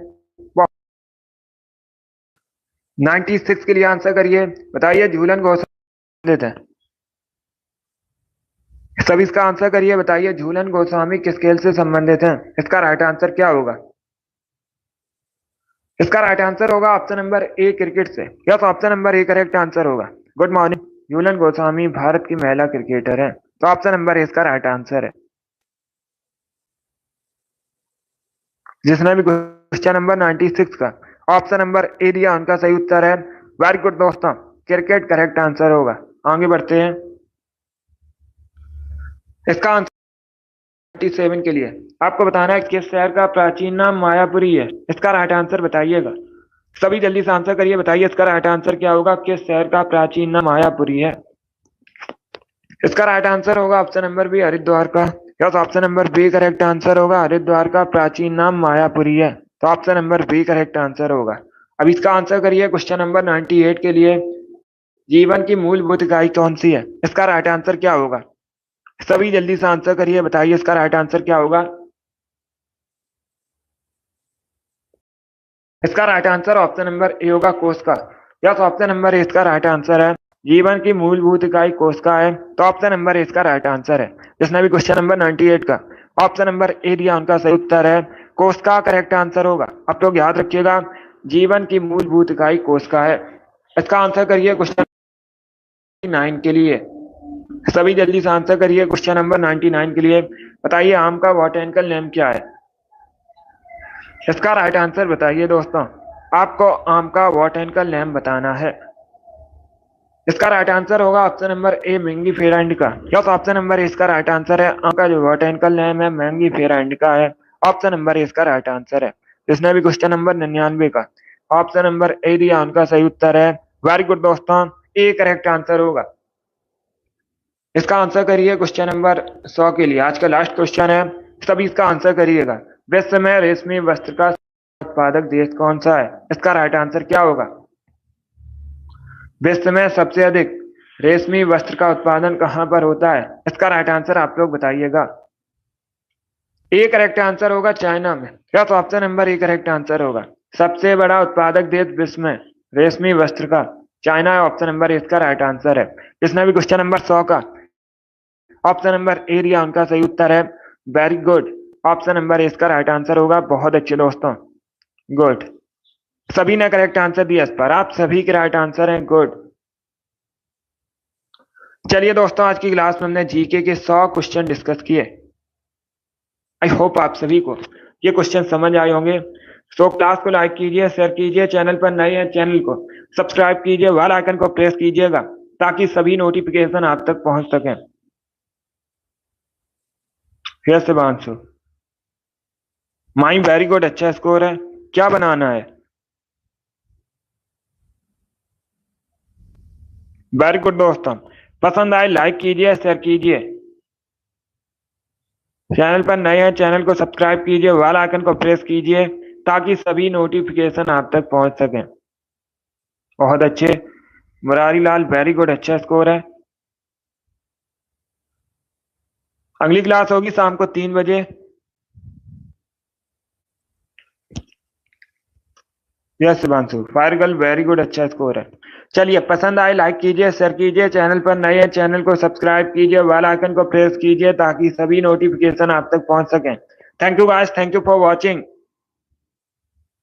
96 के लिए आंसर करिए, बताइए झूलन घोषणा देते हैं। सब इसका आंसर करिए, बताइए झूलन गोस्वामी किस खेल से संबंधित हैं? इसका राइट आंसर क्या होगा? इसका राइट आंसर होगा ऑप्शन नंबर ए, क्रिकेट से। Yes, option number A correct answer होगा। Good morning. झूलन गोस्वामी भारत की महिला क्रिकेटर है, तो ऑप्शन नंबर ए इसका राइट आंसर है। जिसने भी क्वेश्चन नंबर 96 का ऑप्शन नंबर ए दिया उनका सही उत्तर है। वेरी गुड दोस्तों, क्रिकेट करेक्ट आंसर होगा। आगे बढ़ते हैं। इसका आंसर 97 के लिए आपको बताना है किस शहर का प्राचीन नाम मायापुरी है। इसका राइट आंसर बताइएगा। सभी जल्दी से आंसर करिए, बताइए इसका राइट आंसर क्या होगा? किस शहर का प्राचीन नाम मायापुरी है? इसका राइट आंसर होगा ऑप्शन नंबर बी, हरिद्वार का। Yes, option number B correct answer होगा। हरिद्वार का प्राचीन नाम मायापुरी है, तो option number B correct answer होगा। अब इसका आंसर करिए क्वेश्चन नंबर 98 के लिए। जीवन की मूलभूत इकाई कौन सी है? इसका राइट आंसर क्या होगा? सभी जल्दी से आंसर करिए, बताइए इसका राइट आंसर क्या होगा? इसका right answer option number A होगा, कोशिका। यस, ऑप्शन नंबर ए इसका राइट आंसर है। जीवन की मूलभूत इकाई कोशिका है, तो ऑप्शन नंबर ए इसका राइट आंसर है। जिसने भी क्वेश्चन नंबर 98 का ऑप्शन नंबर ए दिया उनका सही उत्तर है कोशिका करेक्ट आंसर होगा। आप लोग याद रखिएगा, जीवन की मूलभूत इकाई कोशिका है। इसका आंसर करिए क्वेश्चन 9 के लिए। सभी जल्दी से आंसर करिए क्वेश्चन नंबर 99 के लिए। बताइए आम का बॉटैनिकल नेम क्या है? इसका राइट आंसर बताइए दोस्तों। आपको आम का बॉटैनिकल नेम बताना है। इसका राइट आंसर होगा ऑप्शन नंबर ए, Mangifera indica. Yes, option number ए इसका राइट आंसर है। आम का जो बॉटैनिकल नेम है मैंगीफेरा इंडिका है, ऑप्शन नंबर ए इसका राइट आंसर है। जिसने भी क्वेश्चन नंबर 99 का ऑप्शन नंबर ए दिया उनका सही उत्तर है। वेरी गुड दोस्तों, ए करेक्ट आंसर होगा। इसका आंसर करिए क्वेश्चन नंबर 100 के लिए। आज का लास्ट क्वेश्चन है, सभी इसका आंसर करिएगा। विश्व में रेशमी वस्त्र का उत्पादक देश कौन सा है? इसका राइट आंसर क्या होगा? विश्व में सबसे अधिक रेशमी वस्त्र का उत्पादन कहां पर होता है? इसका राइट आंसर आप लोग बताइएगा। ए करेक्ट आंसर होगा, चाइना में। Yes, option number A correct answer होगा। सबसे बड़ा उत्पादक देश विश्व में रेशमी वस्त्र का चाइना है, ऑप्शन नंबर ए इसका राइट आंसर है। जिसने भी क्वेश्चन नंबर 100 का ऑप्शन नंबर ए दिया उनका सही उत्तर है। वेरी गुड, ऑप्शन नंबर ए इसका राइट आंसर होगा। बहुत अच्छे दोस्तों, गुड। सभी ने करेक्ट आंसर दिया इस पर, आप सभी के राइट आंसर हैं। गुड। चलिए दोस्तों, आज की क्लास में हमने जीके के 100 क्वेश्चन डिस्कस किए। आई होप आप सभी को ये क्वेश्चन समझ आए होंगे। तो क्लास को लाइक कीजिए, शेयर कीजिए, चैनल पर नए हैं चैनल को सब्सक्राइब कीजिए, बेल आइकन को प्रेस कीजिएगा ताकि सभी नोटिफिकेशन आप तक पहुंच सकें। फिर से बांसु माई वेरी गुड, अच्छा स्कोर है। क्या बनाना है? वेरी गुड दोस्तों, पसंद आए लाइक कीजिए, शेयर कीजिए, चैनल पर नए हैं चैनल को सब्सक्राइब कीजिए, बेल आइकन को प्रेस कीजिए ताकि सभी नोटिफिकेशन आप तक पहुंच सकें। बहुत अच्छे मुरारी लाल, वेरी गुड, अच्छा स्कोर है। अगली क्लास होगी शाम को 3 बजे। Yes Shivanshu, fire girl, very good, अच्छा स्कोर है। चलिए, पसंद आए लाइक कीजिए, शेयर कीजिए, चैनल पर नए हैं चैनल को सब्सक्राइब कीजिए, बेल आइकन को प्रेस कीजिए ताकि सभी नोटिफिकेशन आप तक पहुंच सकें। Thank you guys, thank you for watching.